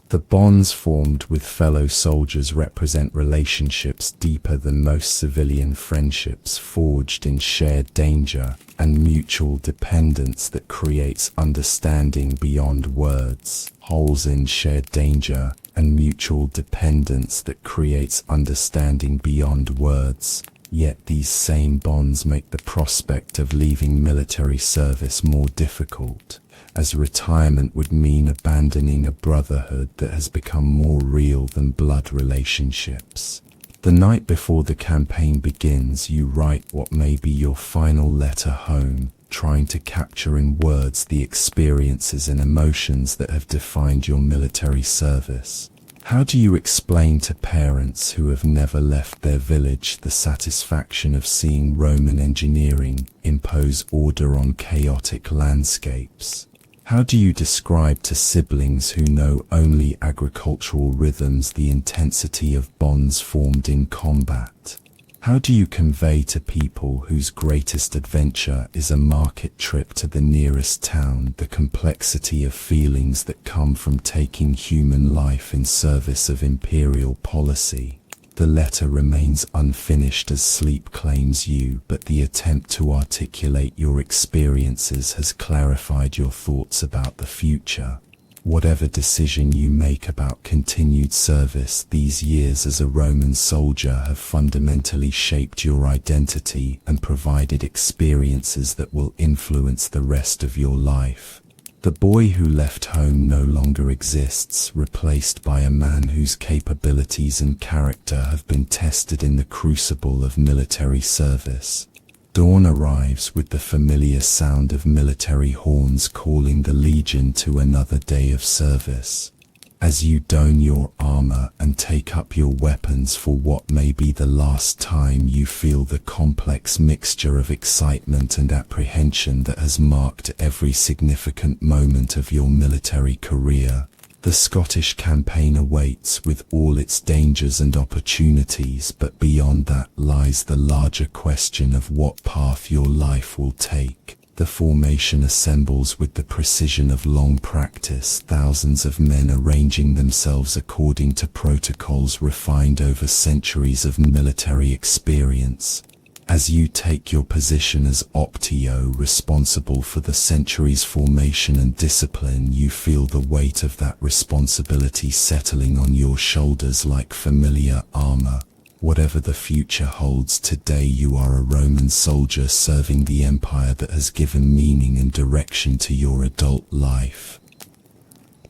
The bonds formed with fellow soldiers represent relationships deeper than most civilian friendships, forged in shared danger and mutual dependence that creates understanding beyond words. Holes in shared danger and mutual dependence that creates understanding beyond words. Yet these same bonds make the prospect of leaving military service more difficult, as retirement would mean abandoning a brotherhood that has become more real than blood relationships. The night before the campaign begins, you write what may be your final letter home, trying to capture in words the experiences and emotions that have defined your military service. How do you explain to parents who have never left their village the satisfaction of seeing Roman engineering impose order on chaotic landscapes? How do you describe to siblings who know only agricultural rhythms the intensity of bonds formed in combat? How do you convey to people whose greatest adventure is a market trip to the nearest town the complexity of feelings that come from taking human life in service of imperial policy? The letter remains unfinished as sleep claims you, but the attempt to articulate your experiences has clarified your thoughts about the future. Whatever decision you make about continued service, these years as a Roman soldier have fundamentally shaped your identity and provided experiences that will influence the rest of your life. The boy who left home no longer exists, replaced by a man whose capabilities and character have been tested in the crucible of military service. Dawn arrives with the familiar sound of military horns calling the legion to another day of service. As you don your armor and take up your weapons for what may be the last time, you feel the complex mixture of excitement and apprehension that has marked every significant moment of your military career. The Scottish campaign awaits with all its dangers and opportunities, but beyond that lies the larger question of what path your life will take. The formation assembles with the precision of long practice, thousands of men arranging themselves according to protocols refined over centuries of military experience. As you take your position as Optio, responsible for the century's formation and discipline, you feel the weight of that responsibility settling on your shoulders like familiar armor. Whatever the future holds, today you are a Roman soldier serving the empire that has given meaning and direction to your adult life.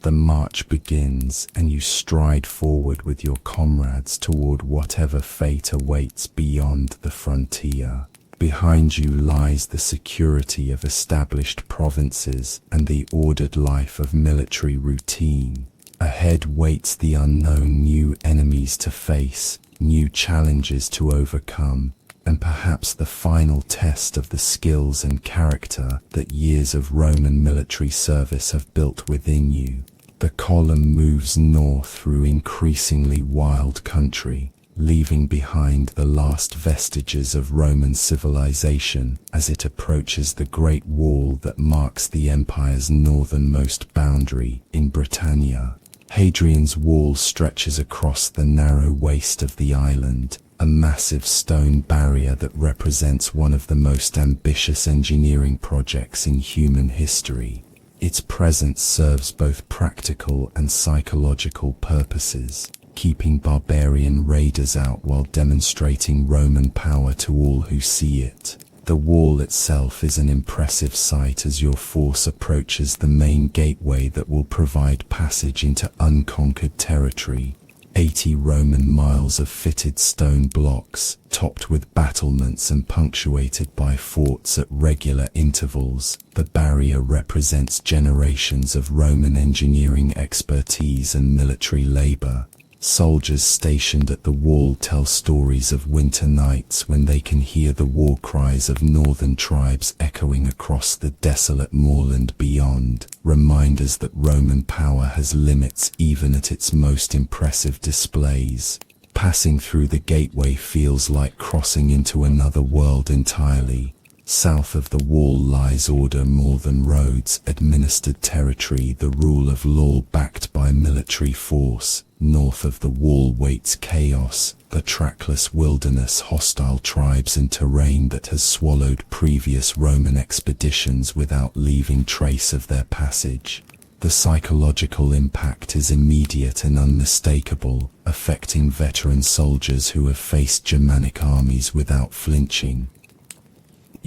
The march begins, and you stride forward with your comrades toward whatever fate awaits beyond the frontier. Behind you lies the security of established provinces and the ordered life of military routine. Ahead waits the unknown, new enemies to face, new challenges to overcome, and perhaps the final test of the skills and character that years of Roman military service have built within you. The column moves north through increasingly wild country, leaving behind the last vestiges of Roman civilization as it approaches the Great Wall that marks the empire's northernmost boundary in Britannia. Hadrian's Wall stretches across the narrow waist of the island, a massive stone barrier that represents one of the most ambitious engineering projects in human history. Its presence serves both practical and psychological purposes, keeping barbarian raiders out while demonstrating Roman power to all who see it. The wall itself is an impressive sight as your force approaches the main gateway that will provide passage into unconquered territory. 80 Roman miles of fitted stone blocks, topped with battlements and punctuated by forts at regular intervals. The barrier represents generations of Roman engineering expertise and military labor. Soldiers stationed at the wall tell stories of winter nights when they can hear the war cries of northern tribes echoing across the desolate moorland beyond, reminders that Roman power has limits even at its most impressive displays. Passing through the gateway feels like crossing into another world entirely. South of the wall lies order more than roads, administered territory, the rule of law backed by military force. North of the wall waits chaos, the trackless wilderness, hostile tribes and terrain that has swallowed previous Roman expeditions without leaving trace of their passage. The psychological impact is immediate and unmistakable, affecting veteran soldiers who have faced Germanic armies without flinching.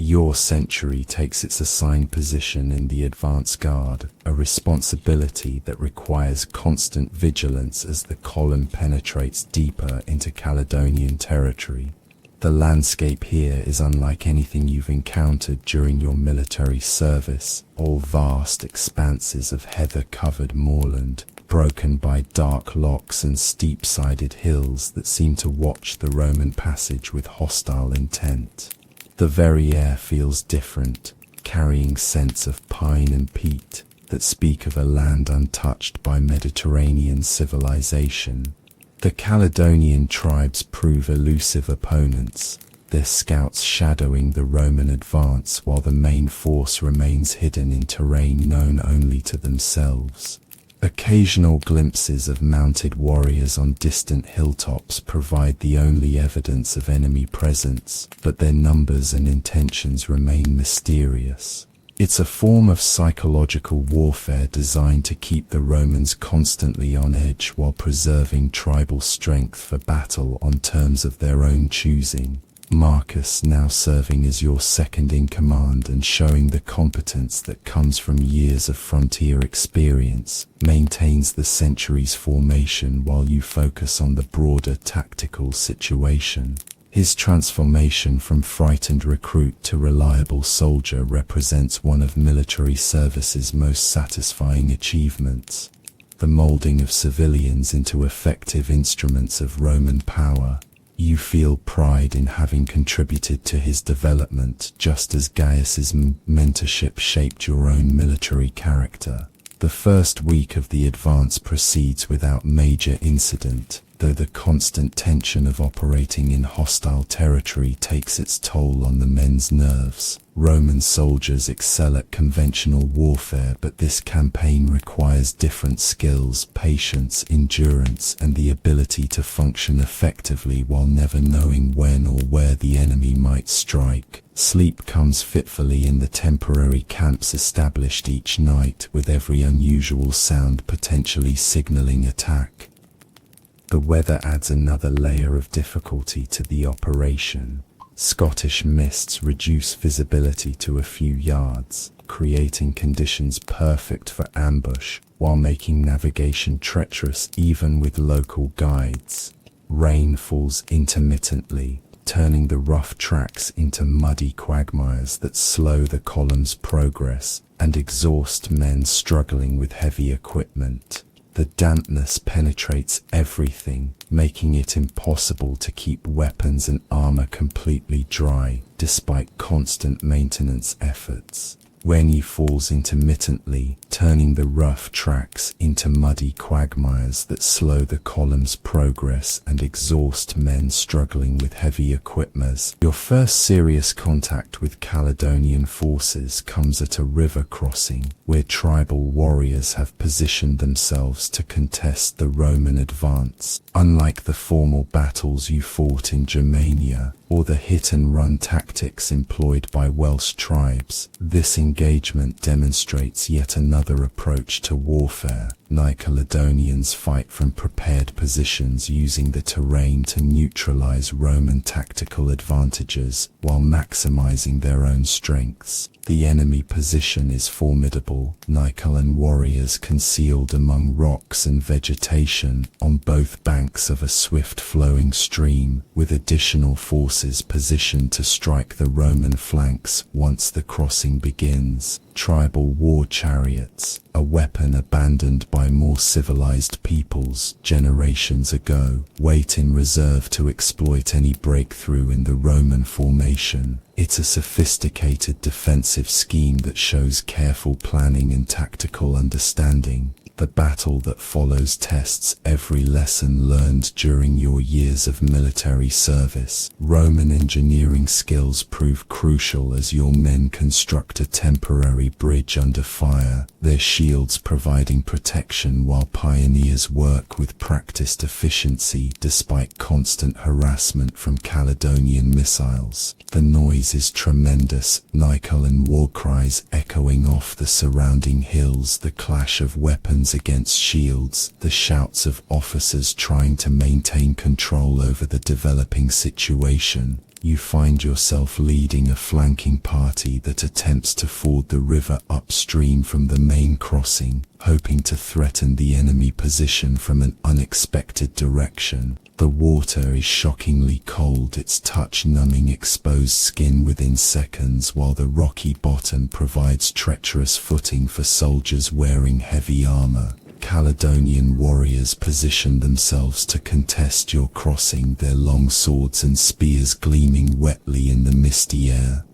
Your century takes its assigned position in the advance guard, a responsibility that requires constant vigilance as the column penetrates deeper into Caledonian territory. The landscape here is unlike anything you've encountered during your military service, all vast expanses of heather-covered moorland, broken by dark lochs and steep-sided hills that seem to watch the Roman passage with hostile intent. The very air feels different, carrying scents of pine and peat. that speak of a land untouched by Mediterranean civilization. The Caledonian tribes prove elusive opponents, their scouts shadowing the Roman advance while the main force remains hidden in terrain known only to themselves. Occasional glimpses of mounted warriors on distant hilltops provide the only evidence of enemy presence, but their numbers and intentions remain mysterious. It's a form of psychological warfare designed to keep the Romans constantly on edge while preserving tribal strength for battle on terms of their own choosing. Marcus, now serving as your second in command and showing the competence that comes from years of frontier experience, maintains the centuries formation while you focus on the broader tactical situation. His transformation from frightened recruit to reliable soldier represents one of military service's most satisfying achievements. The molding of civilians into effective instruments of Roman power. You feel pride in having contributed to his development, just as Gaius's mentorship shaped your own military character. The first week of the advance proceeds without major incident, though the constant tension of operating in hostile territory takes its toll on the men's nerves. Roman soldiers excel at conventional warfare, but this campaign requires different skills, patience, endurance, and the ability to function effectively while never knowing when or where the enemy might strike. Sleep comes fitfully in the temporary camps established each night, with every unusual sound potentially signaling attack. The weather adds another layer of difficulty to the operation. Scottish mists reduce visibility to a few yards, creating conditions perfect for ambush, while making navigation treacherous even with local guides. Rain falls intermittently, turning the rough tracks into muddy quagmires that slow the column's progress and exhaust men struggling with heavy equipment. The dampness penetrates everything, making it impossible to keep weapons and armor completely dry, despite constant maintenance efforts. Rain falls intermittently, turning the rough tracks into muddy quagmires that slow the column's progress and exhaust men struggling with heavy equipment. Your first serious contact with Caledonian forces comes at a river crossing, where tribal warriors have positioned themselves to contest the Roman advance. Unlike the formal battles you fought in Germania, or the hit-and-run tactics employed by Welsh tribes, this engagement demonstrates yet another approach to warfare. Caledonians fight from prepared positions using the terrain to neutralize Roman tactical advantages while maximizing their own strengths. The enemy position is formidable, Nicolan warriors concealed among rocks and vegetation on both banks of a swift-flowing stream, with additional forces positioned to strike the Roman flanks once the crossing begins. Tribal war chariots, a weapon abandoned by more civilized peoples generations ago, wait in reserve to exploit any breakthrough in the Roman formation. It's a sophisticated defensive scheme that shows careful planning and tactical understanding. The battle that follows tests every lesson learned during your years of military service. Roman engineering skills prove crucial as your men construct a temporary bridge under fire, their shields providing protection while pioneers work with practiced efficiency despite constant harassment from Caledonian missiles. The noise is tremendous, Nicolan war cries echoing off the surrounding hills, the clash of weapons against shields, the shouts of officers trying to maintain control over the developing situation. You find yourself leading a flanking party that attempts to ford the river upstream from the main crossing, hoping to threaten the enemy position from an unexpected direction. The water is shockingly cold, its touch numbing exposed skin within seconds, while the rocky bottom provides treacherous footing for soldiers wearing heavy armor. Caledonian warriors position themselves to contest your crossing, their long swords and spears gleaming wetly in the misty air.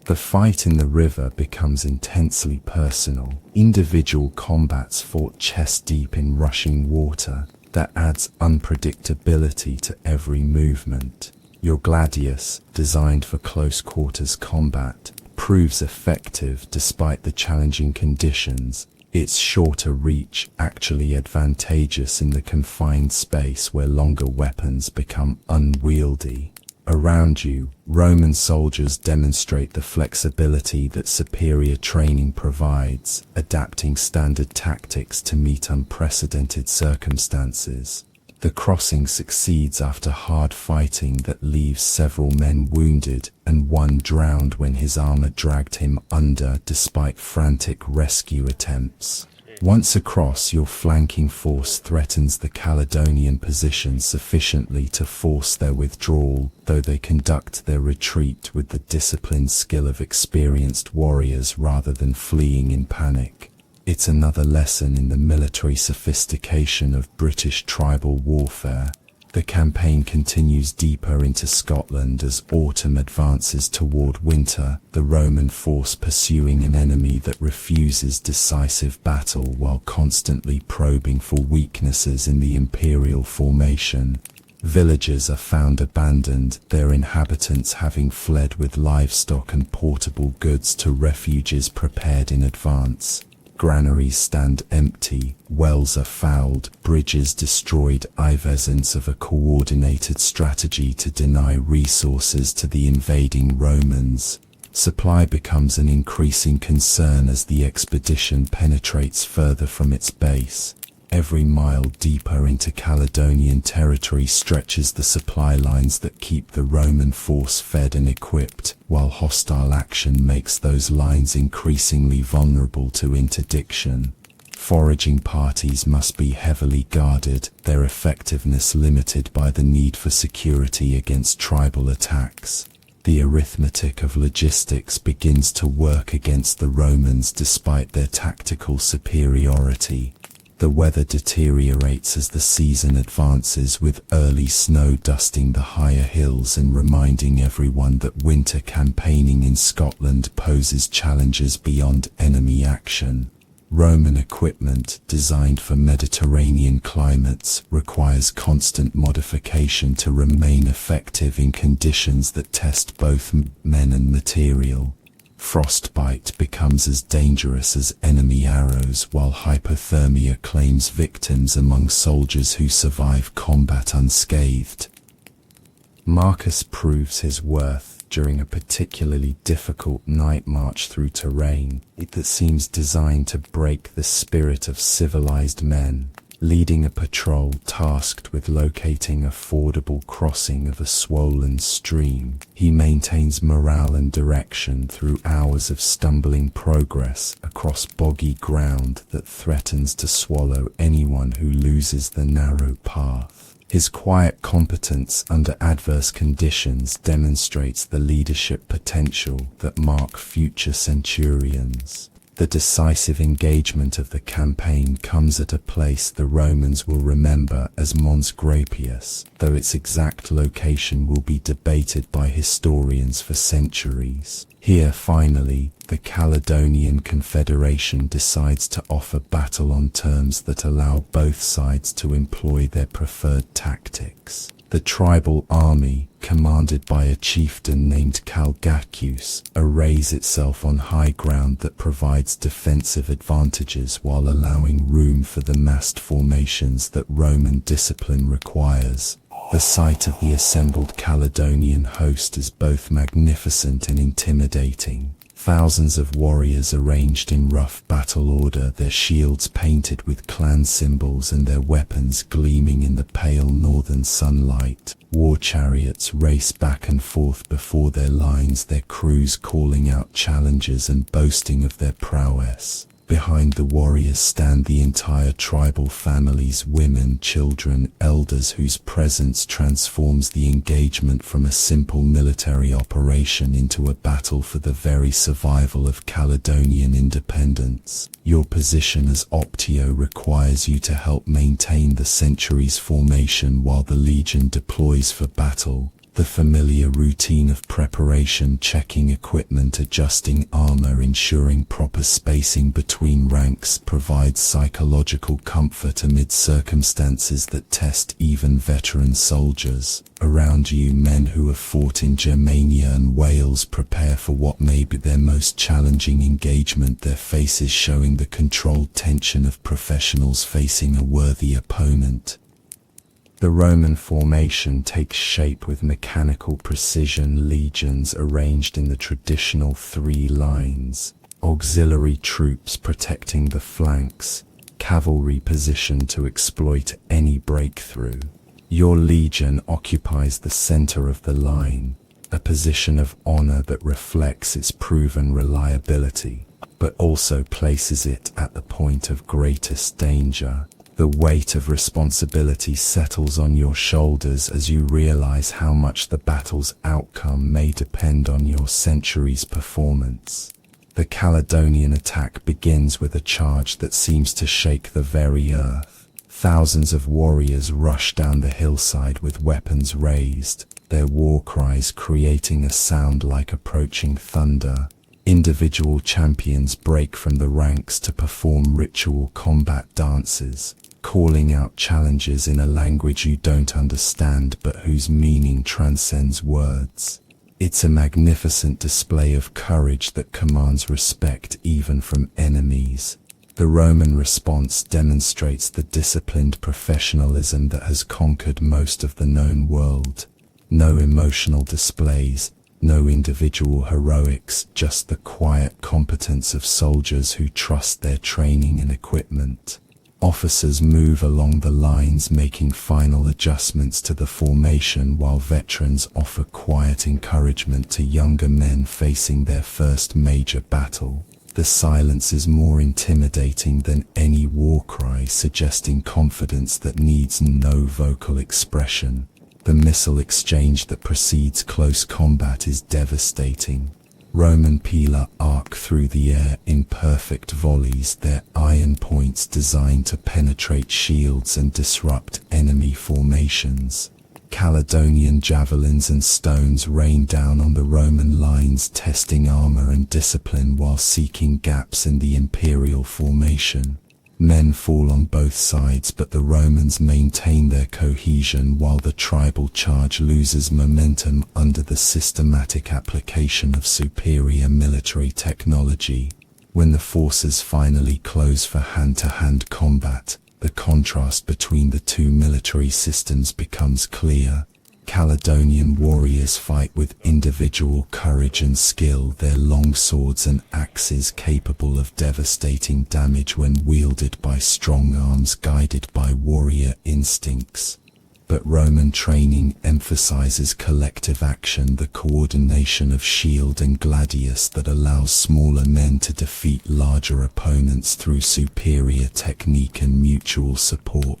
The fight in the river becomes intensely personal. Individual combats fought chest-deep in rushing water that adds unpredictability to every movement. Your gladius, designed for close-quarters combat, proves effective despite the challenging conditions. Its shorter reach actually advantageous in the confined space where longer weapons become unwieldy. Around you, Roman soldiers demonstrate the flexibility that superior training provides, adapting standard tactics to meet unprecedented circumstances. The crossing succeeds after hard fighting that leaves several men wounded and one drowned when his armor dragged him under despite frantic rescue attempts. Once across, your flanking force threatens the Caledonian position sufficiently to force their withdrawal, though they conduct their retreat with the disciplined skill of experienced warriors rather than fleeing in panic. It's another lesson in the military sophistication of British tribal warfare. The campaign continues deeper into Scotland as autumn advances toward winter, the Roman force pursuing an enemy that refuses decisive battle while constantly probing for weaknesses in the imperial formation. Villages are found abandoned, their inhabitants having fled with livestock and portable goods to refuges prepared in advance. Granaries stand empty, wells are fouled, bridges destroyed, evidence of a coordinated strategy to deny resources to the invading Romans. Supply becomes an increasing concern as the expedition penetrates further from its base. Every mile deeper into Caledonian territory stretches the supply lines that keep the Roman force fed and equipped, while hostile action makes those lines increasingly vulnerable to interdiction. Foraging parties must be heavily guarded, their effectiveness limited by the need for security against tribal attacks. The arithmetic of logistics begins to work against the Romans despite their tactical superiority. The weather deteriorates as the season advances, with early snow dusting the higher hills and reminding everyone that winter campaigning in Scotland poses challenges beyond enemy action. Roman equipment, designed for Mediterranean climates, requires constant modification to remain effective in conditions that test both men and material. Frostbite becomes as dangerous as enemy arrows, while hypothermia claims victims among soldiers who survive combat unscathed. Marcus proves his worth during a particularly difficult night march through terrain that seems designed to break the spirit of civilized men. Leading a patrol tasked with locating a fordable crossing of a swollen stream, he maintains morale and direction through hours of stumbling progress across boggy ground that threatens to swallow anyone who loses the narrow path. His quiet competence under adverse conditions demonstrates the leadership potential that mark future centurions. The decisive engagement of the campaign comes at a place the Romans will remember as Mons Graupius, though its exact location will be debated by historians for centuries. Here, finally, the Caledonian Confederation decides to offer battle on terms that allow both sides to employ their preferred tactics. The tribal army, commanded by a chieftain named Calgacus, arrays itself on high ground that provides defensive advantages while allowing room for the massed formations that Roman discipline requires. The sight of the assembled Caledonian host is both magnificent and intimidating. Thousands of warriors arranged in rough battle order, their shields painted with clan symbols and their weapons gleaming in the pale northern sunlight. War chariots race back and forth before their lines, their crews calling out challenges and boasting of their prowess. Behind the warriors stand the entire tribal families, women, children, elders, whose presence transforms the engagement from a simple military operation into a battle for the very survival of Caledonian independence. Your position as Optio requires you to help maintain the century's formation while the legion deploys for battle. The familiar routine of preparation, checking equipment, adjusting armor, ensuring proper spacing between ranks provides psychological comfort amid circumstances that test even veteran soldiers. Around you, men who have fought in Germania and Wales prepare for what may be their most challenging engagement, their faces showing the controlled tension of professionals facing a worthy opponent. The Roman formation takes shape with mechanical precision, legions arranged in the traditional 3 lines, auxiliary troops protecting the flanks, cavalry positioned to exploit any breakthrough. Your legion occupies the center of the line, a position of honor that reflects its proven reliability, but also places it at the point of greatest danger. The weight of responsibility settles on your shoulders as you realize how much the battle's outcome may depend on your century's performance. The Caledonian attack begins with a charge that seems to shake the very earth. Thousands of warriors rush down the hillside with weapons raised, their war cries creating a sound like approaching thunder. Individual champions break from the ranks to perform ritual combat dances, calling out challenges in a language you don't understand but whose meaning transcends words. It's a magnificent display of courage that commands respect even from enemies. The Roman response demonstrates the disciplined professionalism that has conquered most of the known world. No emotional displays, no individual heroics, just the quiet competence of soldiers who trust their training and equipment. Officers move along the lines, making final adjustments to the formation, while veterans offer quiet encouragement to younger men facing their first major battle. The silence is more intimidating than any war cry, suggesting confidence that needs no vocal expression. The missile exchange that precedes close combat is devastating. Roman pila arc through the air in perfect volleys, their iron points designed to penetrate shields and disrupt enemy formations. Caledonian javelins and stones rain down on the Roman lines, testing armor and discipline while seeking gaps in the imperial formation. Men fall on both sides, but the Romans maintain their cohesion while the tribal charge loses momentum under the systematic application of superior military technology. When the forces finally close for hand-to-hand combat, the contrast between the two military systems becomes clear. Caledonian warriors fight with individual courage and skill, their long swords and axes capable of devastating damage when wielded by strong arms guided by warrior instincts. But Roman training emphasizes collective action, the coordination of shield and gladius that allows smaller men to defeat larger opponents through superior technique and mutual support.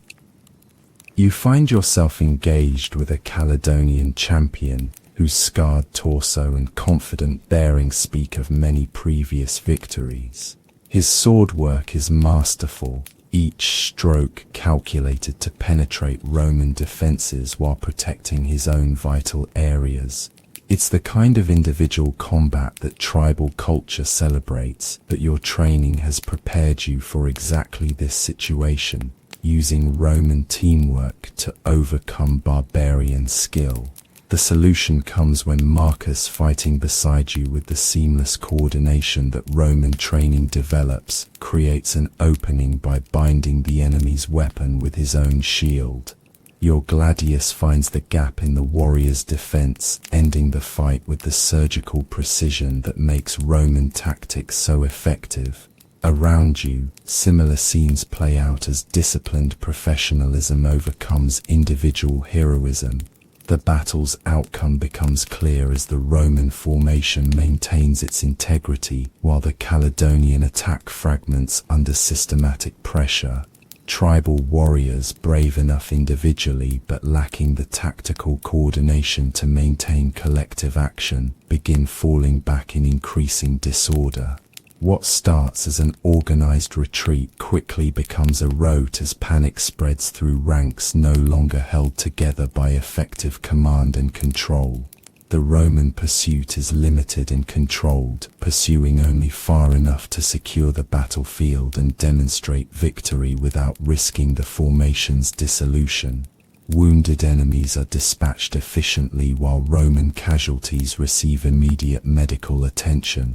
You find yourself engaged with a Caledonian champion whose scarred torso and confident bearing speak of many previous victories. His sword work is masterful, each stroke calculated to penetrate Roman defenses while protecting his own vital areas. It's the kind of individual combat that tribal culture celebrates, but your training has prepared you for exactly this situation, using Roman teamwork to overcome barbarian skill. The solution comes when Marcus, fighting beside you with the seamless coordination that Roman training develops, creates an opening by binding the enemy's weapon with his own shield. Your gladius finds the gap in the warrior's defense, ending the fight with the surgical precision that makes Roman tactics so effective. Around you, similar scenes play out as disciplined professionalism overcomes individual heroism. The battle's outcome becomes clear as the Roman formation maintains its integrity while the Caledonian attack fragments under systematic pressure. Tribal warriors, brave enough individually but lacking the tactical coordination to maintain collective action, begin falling back in increasing disorder. What starts as an organized retreat quickly becomes a rout as panic spreads through ranks no longer held together by effective command and control. The Roman pursuit is limited and controlled, pursuing only far enough to secure the battlefield and demonstrate victory without risking the formation's dissolution. Wounded enemies are dispatched efficiently while Roman casualties receive immediate medical attention.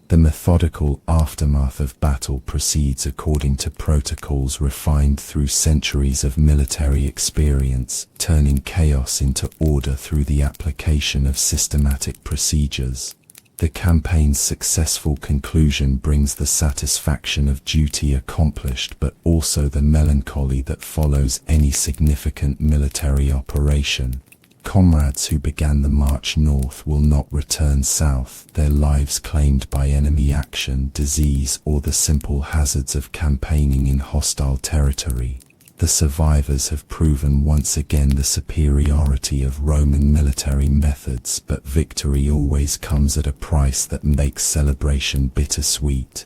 The methodical aftermath of battle proceeds according to protocols refined through centuries of military experience, turning chaos into order through the application of systematic procedures. The campaign's successful conclusion brings the satisfaction of duty accomplished, but also the melancholy that follows any significant military operation. Comrades who began the march north will not return south, their lives claimed by enemy action, disease, or the simple hazards of campaigning in hostile territory. The survivors have proven once again the superiority of Roman military methods, but victory always comes at a price that makes celebration bittersweet.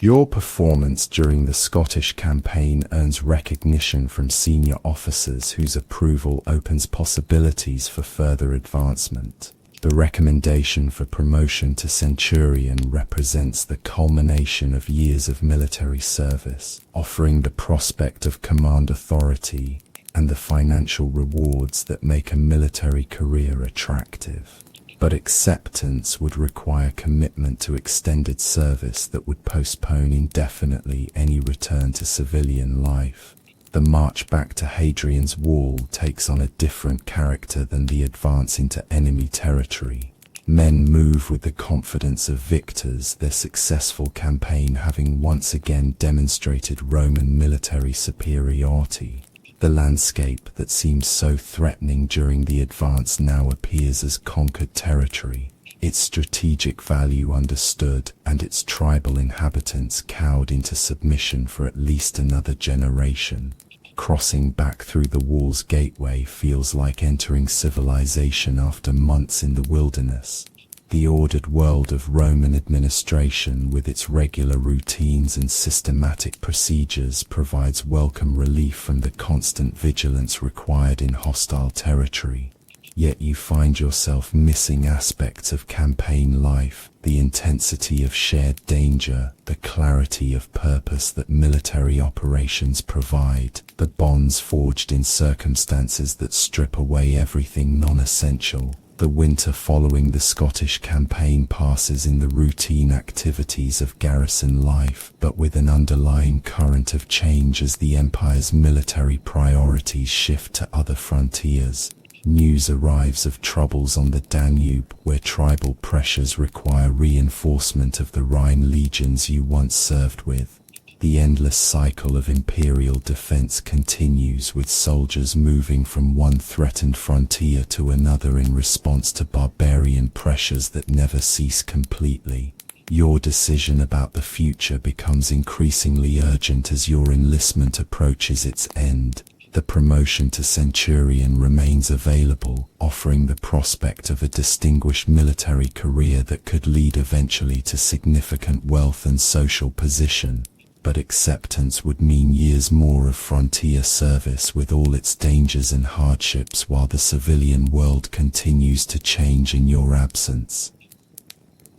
Your performance during the Scottish campaign earns recognition from senior officers whose approval opens possibilities for further advancement. The recommendation for promotion to centurion represents the culmination of years of military service, offering the prospect of command authority and the financial rewards that make a military career attractive. But acceptance would require commitment to extended service that would postpone indefinitely any return to civilian life. The march back to Hadrian's Wall takes on a different character than the advance into enemy territory. Men move with the confidence of victors, their successful campaign having once again demonstrated Roman military superiority. The landscape that seemed so threatening during the advance now appears as conquered territory, its strategic value understood and its tribal inhabitants cowed into submission for at least another generation. Crossing back through the wall's gateway feels like entering civilization after months in the wilderness. The ordered world of Roman administration, with its regular routines and systematic procedures, provides welcome relief from the constant vigilance required in hostile territory. Yet you find yourself missing aspects of campaign life, the intensity of shared danger, the clarity of purpose that military operations provide, the bonds forged in circumstances that strip away everything non-essential. The winter following the Scottish campaign passes in the routine activities of garrison life, but with an underlying current of change as the empire's military priorities shift to other frontiers. News arrives of troubles on the Danube, where tribal pressures require reinforcement of the Rhine legions you once served with. The endless cycle of imperial defense continues, with soldiers moving from one threatened frontier to another in response to barbarian pressures that never cease completely. Your decision about the future becomes increasingly urgent as your enlistment approaches its end. The promotion to centurion remains available, offering the prospect of a distinguished military career that could lead eventually to significant wealth and social position. But acceptance would mean years more of frontier service with all its dangers and hardships, while the civilian world continues to change in your absence.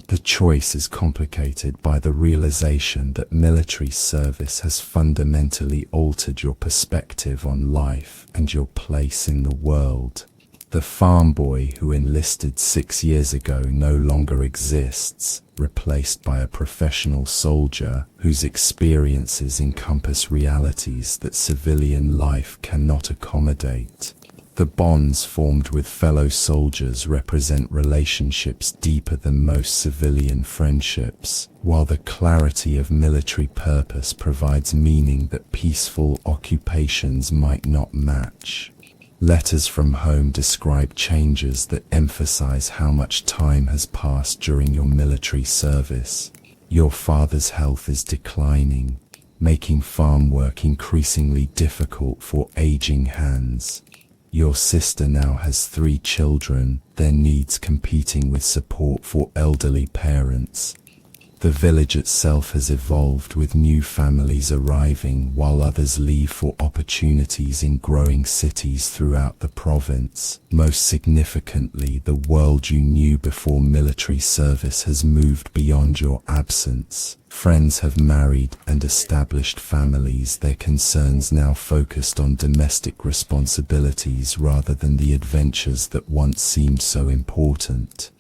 The choice is complicated by the realization that military service has fundamentally altered your perspective on life and your place in the world. The farm boy who enlisted 6 years ago no longer exists, replaced by a professional soldier whose experiences encompass realities that civilian life cannot accommodate. The bonds formed with fellow soldiers represent relationships deeper than most civilian friendships, while the clarity of military purpose provides meaning that peaceful occupations might not match. Letters from home describe changes that emphasize how much time has passed during your military service. Your father's health is declining, making farm work increasingly difficult for aging hands. Your sister now has 3 children, their needs competing with support for elderly parents. The village itself has evolved, with new families arriving while others leave for opportunities in growing cities throughout the province. Most significantly, the world you knew before military service has moved beyond your absence. Friends have married and established families, their concerns now focused on domestic responsibilities rather than the adventures that once seemed so important.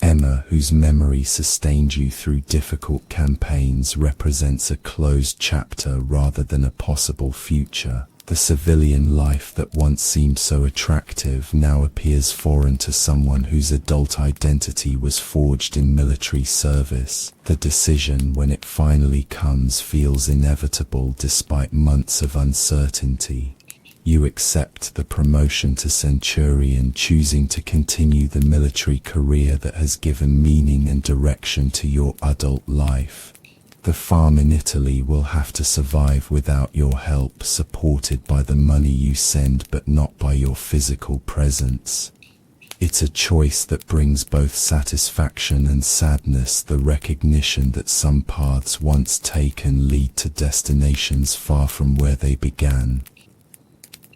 Emma, whose memory sustained you through difficult campaigns, represents a closed chapter rather than a possible future. The civilian life that once seemed so attractive now appears foreign to someone whose adult identity was forged in military service. The decision, when it finally comes, feels inevitable despite months of uncertainty. You accept the promotion to centurion, choosing to continue the military career that has given meaning and direction to your adult life. The farm in Italy will have to survive without your help, supported by the money you send but not by your physical presence. It's a choice that brings both satisfaction and sadness, the recognition that some paths once taken lead to destinations far from where they began.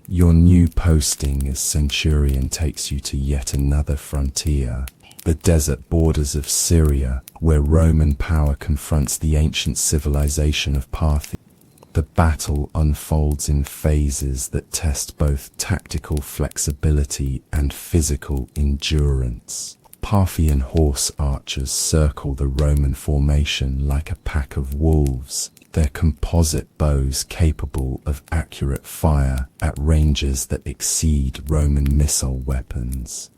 Your new posting as centurion takes you to yet another frontier, the desert borders of Syria, where Roman power confronts the ancient civilization of Parthia. The battle unfolds in phases that test both tactical flexibility and physical endurance. Parthian horse archers circle the Roman formation like a pack of wolves, their composite bows capable of accurate fire at ranges that exceed Roman missile weapons.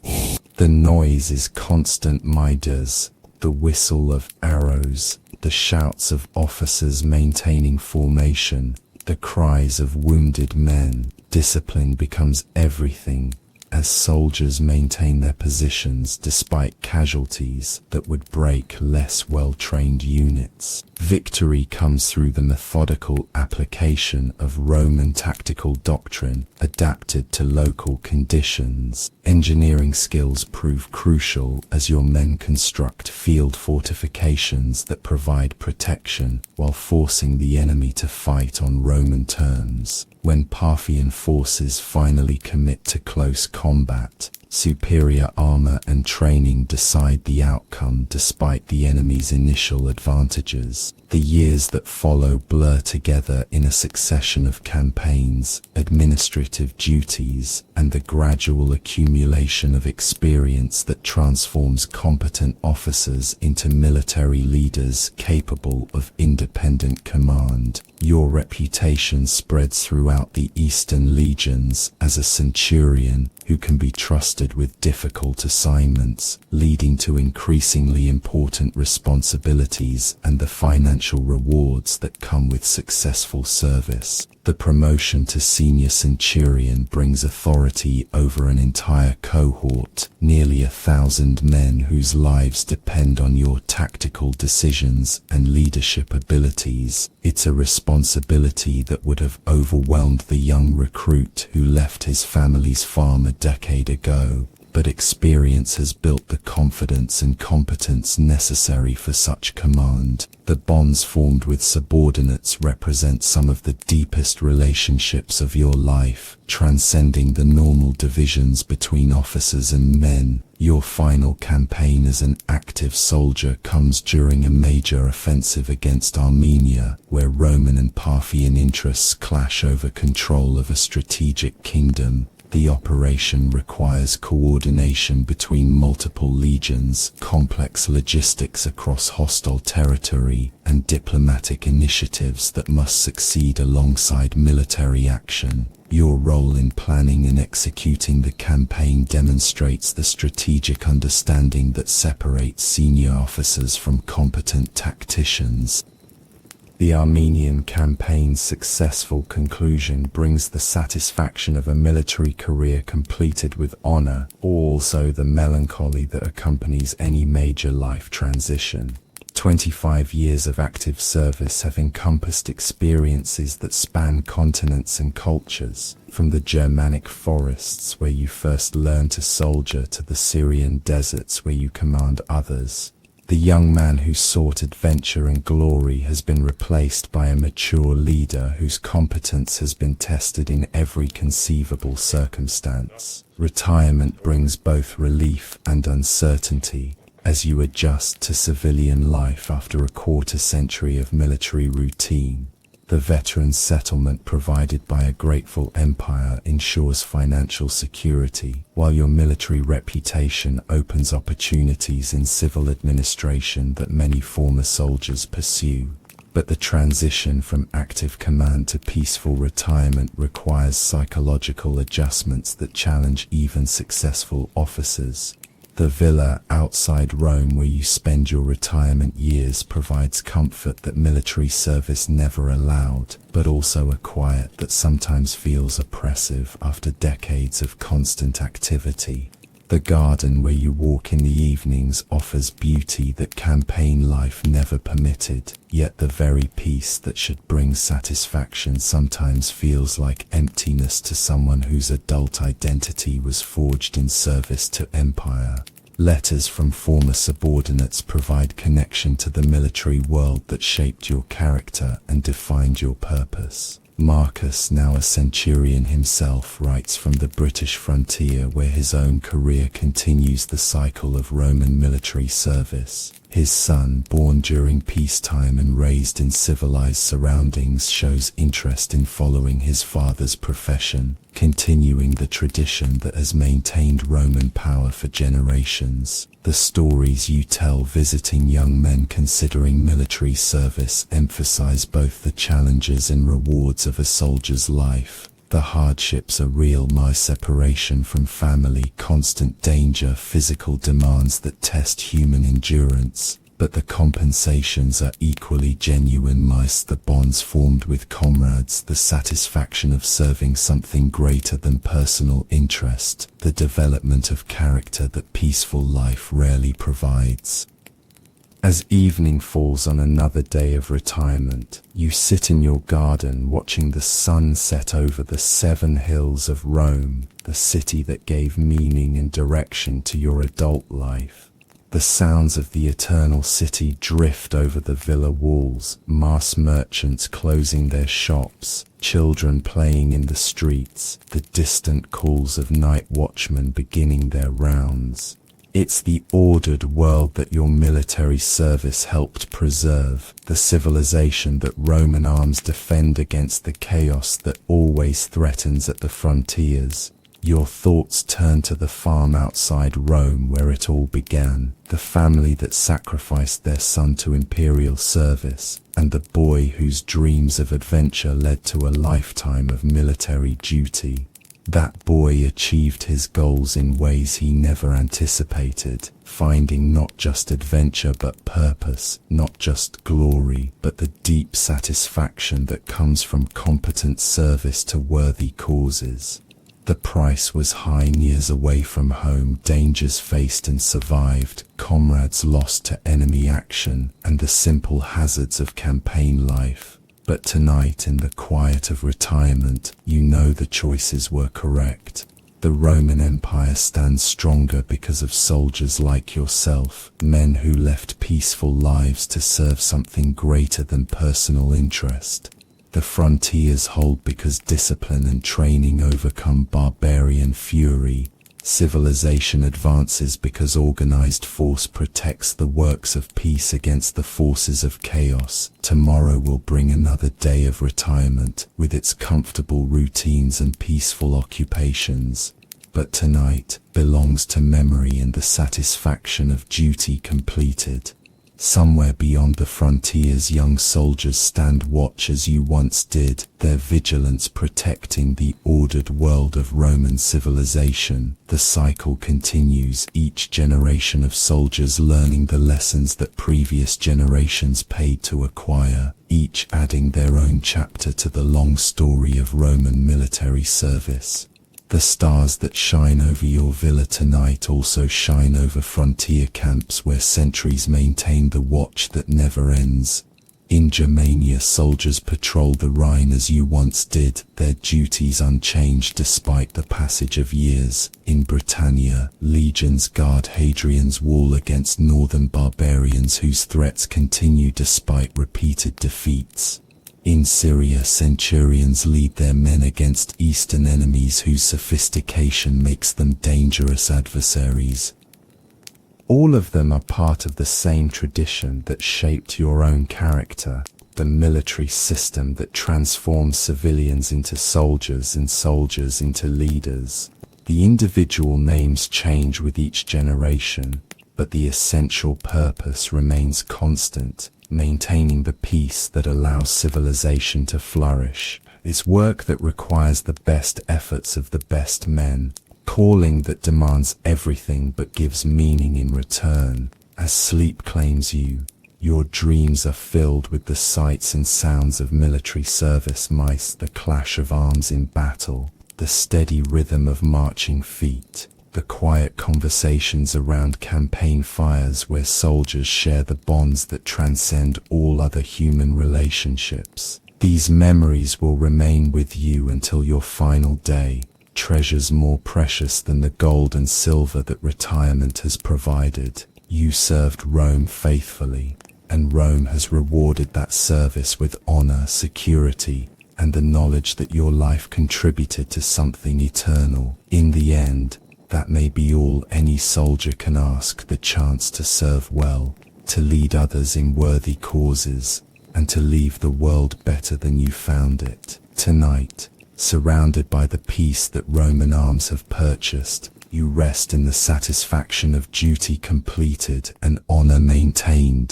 The noise is constant midges, the whistle of arrows, the shouts of officers maintaining formation, the cries of wounded men. Discipline becomes everything as soldiers maintain their positions despite casualties that would break less well-trained units. Victory comes through the methodical application of Roman tactical doctrine adapted to local conditions. Engineering skills prove crucial as your men construct field fortifications that provide protection while forcing the enemy to fight on Roman terms. When Parthian forces finally commit to close combat, superior armor and training decide the outcome despite the enemy's initial advantages. The years that follow blur together in a succession of campaigns, administrative duties, and the gradual accumulation of experience that transforms competent officers into military leaders capable of independent command. Your reputation spreads throughout the Eastern legions as a centurion who can be trusted with difficult assignments, leading to increasingly important responsibilities and the financial rewards that come with successful service. The promotion to senior centurion brings authority over an entire cohort, nearly 1,000 men whose lives depend on your tactical decisions and leadership abilities. It's a responsibility that would have overwhelmed the young recruit who left his family's farm a decade ago, but experience has built the confidence and competence necessary for such command. The bonds formed with subordinates represent some of the deepest relationships of your life, transcending the normal divisions between officers and men. Your final campaign as an active soldier comes during a major offensive against Armenia, where Roman and Parthian interests clash over control of a strategic kingdom. The operation requires coordination between multiple legions, complex logistics across hostile territory, and diplomatic initiatives that must succeed alongside military action. Your role in planning and executing the campaign demonstrates the strategic understanding that separates senior officers from competent tacticians. The Armenian campaign's successful conclusion brings the satisfaction of a military career completed with honor, also the melancholy that accompanies any major life transition. 25 years of active service have encompassed experiences that span continents and cultures, from the Germanic forests where you first learned to soldier to the Syrian deserts where you command others. The young man who sought adventure and glory has been replaced by a mature leader whose competence has been tested in every conceivable circumstance. Retirement brings both relief and uncertainty as you adjust to civilian life after a quarter-century of military routine. The veteran settlement provided by a grateful empire ensures financial security, while your military reputation opens opportunities in civil administration that many former soldiers pursue. But the transition from active command to peaceful retirement requires psychological adjustments that challenge even successful officers. The villa outside Rome where you spend your retirement years provides comfort that military service never allowed, but also a quiet that sometimes feels oppressive after decades of constant activity. The garden where you walk in the evenings offers beauty that campaign life never permitted, yet the very peace that should bring satisfaction sometimes feels like emptiness to someone whose adult identity was forged in service to empire. Letters from former subordinates provide connection to the military world that shaped your character and defined your purpose. Marcus, now a centurion himself, writes from the British frontier where his own career continues the cycle of Roman military service. His son, born during peacetime and raised in civilized surroundings, shows interest in following his father's profession, continuing the tradition that has maintained Roman power for generations. The stories you tell visiting young men considering military service emphasize both the challenges and rewards of a soldier's life. The hardships are real: separation from family, constant danger, physical demands that test human endurance. But the compensations are equally genuine: the bonds formed with comrades, the satisfaction of serving something greater than personal interest, the development of character that peaceful life rarely provides. As evening falls on another day of retirement, you sit in your garden watching the sun set over the 7 hills of Rome, the city that gave meaning and direction to your adult life. The sounds of the eternal city drift over the villa walls: mass merchants closing their shops, children playing in the streets, the distant calls of night watchmen beginning their rounds. It's the ordered world that your military service helped preserve, the civilization that Roman arms defend against the chaos that always threatens at the frontiers. Your thoughts turn to the farm outside Rome where it all began, the family that sacrificed their son to imperial service, and the boy whose dreams of adventure led to a lifetime of military duty. That boy achieved his goals in ways he never anticipated, finding not just adventure but purpose, not just glory, but the deep satisfaction that comes from competent service to worthy causes. The price was high: years away from home, dangers faced and survived, comrades lost to enemy action, and the simple hazards of campaign life. But tonight, in the quiet of retirement, you know the choices were correct. The Roman Empire stands stronger because of soldiers like yourself, men who left peaceful lives to serve something greater than personal interest. The frontiers hold because discipline and training overcome barbarian fury. Civilization advances because organized force protects the works of peace against the forces of chaos. Tomorrow will bring another day of retirement, with its comfortable routines and peaceful occupations. But tonight belongs to memory and the satisfaction of duty completed. Somewhere beyond the frontiers, young soldiers stand watch as you once did, their vigilance protecting the ordered world of Roman civilization. The cycle continues, each generation of soldiers learning the lessons that previous generations paid to acquire, each adding their own chapter to the long story of Roman military service. The stars that shine over your villa tonight also shine over frontier camps where sentries maintain the watch that never ends. In Germania, soldiers patrol the Rhine as you once did, their duties unchanged despite the passage of years. In Britannia, legions guard Hadrian's wall against northern barbarians whose threats continue despite repeated defeats. In Syria, centurions lead their men against eastern enemies whose sophistication makes them dangerous adversaries. All of them are part of the same tradition that shaped your own character, the military system that transforms civilians into soldiers and soldiers into leaders. The individual names change with each generation, but the essential purpose remains constant, maintaining the peace that allows civilization to flourish. It's work that requires the best efforts of the best men, calling that demands everything but gives meaning in return. As sleep claims you, your dreams are filled with the sights and sounds of military service, the clash of arms in battle, the steady rhythm of marching feet, the quiet conversations around campaign fires where soldiers share the bonds that transcend all other human relationships. These memories will remain with you until your final day, treasures more precious than the gold and silver that retirement has provided. You served Rome faithfully, and Rome has rewarded that service with honor, security, and the knowledge that your life contributed to something eternal. In the end, that may be all any soldier can ask: the chance to serve well, to lead others in worthy causes, and to leave the world better than you found it. Tonight, surrounded by the peace that Roman arms have purchased, you rest in the satisfaction of duty completed and honor maintained.